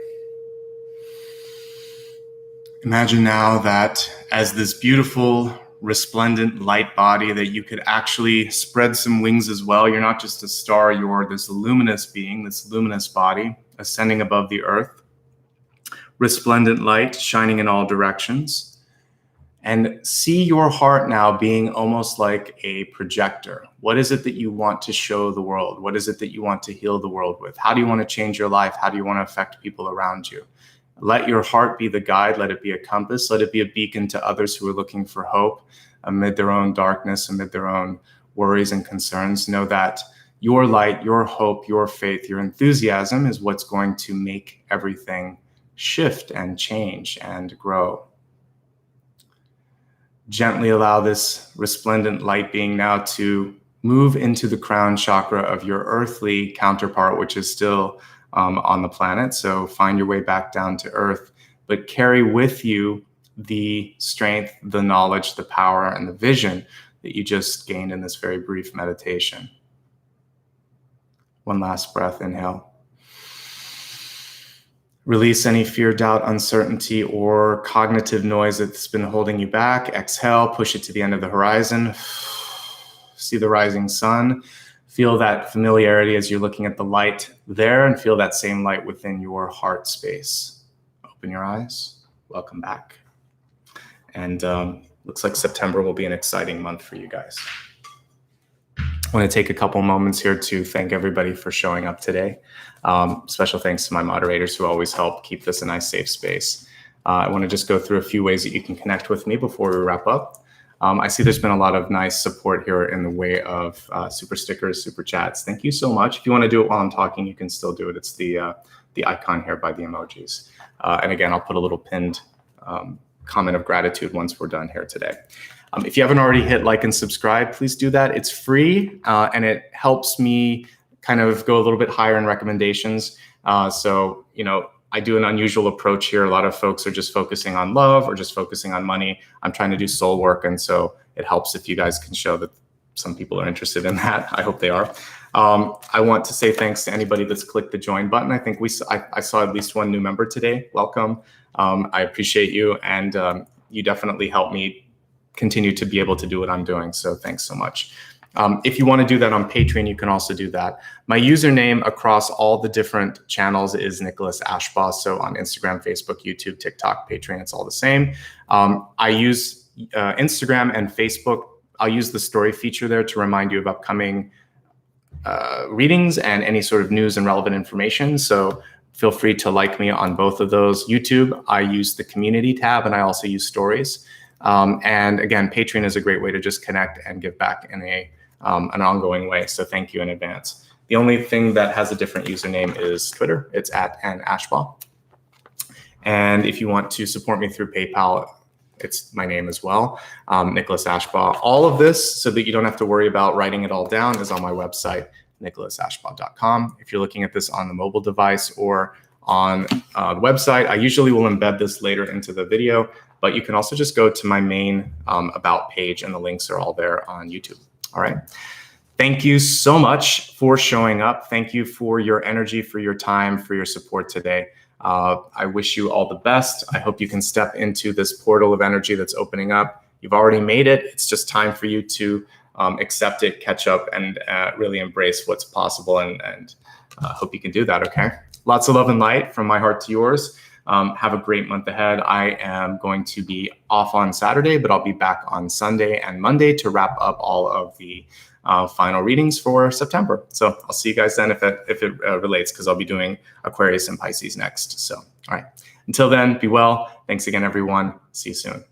Imagine now that as this beautiful, resplendent light body, that you could actually spread some wings as well. You're not just a star, you're this luminous being, this luminous body ascending above the earth. Resplendent light shining in all directions. And see your heart now being almost like a projector. What is it that you want to show the world? What is it that you want to heal the world with? How do you want to change your life? How do you want to affect people around you? Let your heart be the guide. Let it be a compass. Let it be a beacon to others who are looking for hope amid their own darkness, amid their own worries and concerns. Know that your light, your hope, your faith, your enthusiasm is what's going to make everything shift and change and grow. Gently allow this resplendent light being now to move into the crown chakra of your earthly counterpart, which is still on the planet. So find your way back down to earth, but carry with you the strength, the knowledge, the power, and the vision that you just gained in this very brief meditation. One last breath, inhale. Release any fear, doubt, uncertainty, or cognitive noise that's been holding you back. Exhale, push it to the end of the horizon. See the rising sun. Feel that familiarity as you're looking at the light there, and feel that same light within your heart space. Open your eyes. Welcome back. And looks like September will be an exciting month for you guys. I want to take a couple moments here to thank everybody for showing up today. Special thanks to my moderators who always help keep this a nice, safe space. I want to just go through a few ways that you can connect with me before we wrap up. I see there's been a lot of nice support here in the way of super stickers, super chats. Thank you so much. If you want to do it while I'm talking, you can still do it. It's the icon here by the emojis. And again, I'll put a little pinned comment of gratitude once we're done here today. If you haven't already hit like and subscribe, please do that. It's free and it helps me kind of go a little bit higher in recommendations. So, you know, I do an unusual approach here. A lot of folks are just focusing on love or just focusing on money. I'm trying to do soul work. And so it helps if you guys can show that some people are interested in that. I hope they are. I want to say thanks to anybody that's clicked the join button. I think I saw at least one new member today. Welcome. I appreciate you, and you definitely help me continue to be able to do what I'm doing. So thanks so much. If you want to do that on Patreon, you can also do that. My username across all the different channels is Nicholas Ashbaugh. So on Instagram, Facebook, YouTube, TikTok, Patreon, it's all the same. I use Instagram and Facebook. I'll use the story feature there to remind you of upcoming readings and any sort of news and relevant information. So feel free to like me on both of those. YouTube, I use the community tab, and I also use stories. And again, Patreon is a great way to just connect and give back in an ongoing way. So thank you in advance. The only thing that has a different username is Twitter. It's @Ashbaugh. And if you want to support me through PayPal, it's my name as well, Nicholas Ashbaugh. All of this, so that you don't have to worry about writing it all down, is on my website, nicholasashbaugh.com. If you're looking at this on the mobile device or on the website, I usually will embed this later into the video, but you can also just go to my main About page, and the links are all there on YouTube. All right. Thank you so much for showing up. Thank you for your energy, for your time, for your support today. I wish you all the best. I hope you can step into this portal of energy that's opening up. You've already made it. It's just time for you to accept it, catch up, and really embrace what's possible. And hope you can do that, okay? Lots of love and light from my heart to yours. Have a great month ahead. I am going to be off on Saturday, but I'll be back on Sunday and Monday to wrap up all of the final readings for September. So I'll see you guys then if it relates, because I'll be doing Aquarius and Pisces next. So, all right. Until then, be well. Thanks again, everyone. See you soon.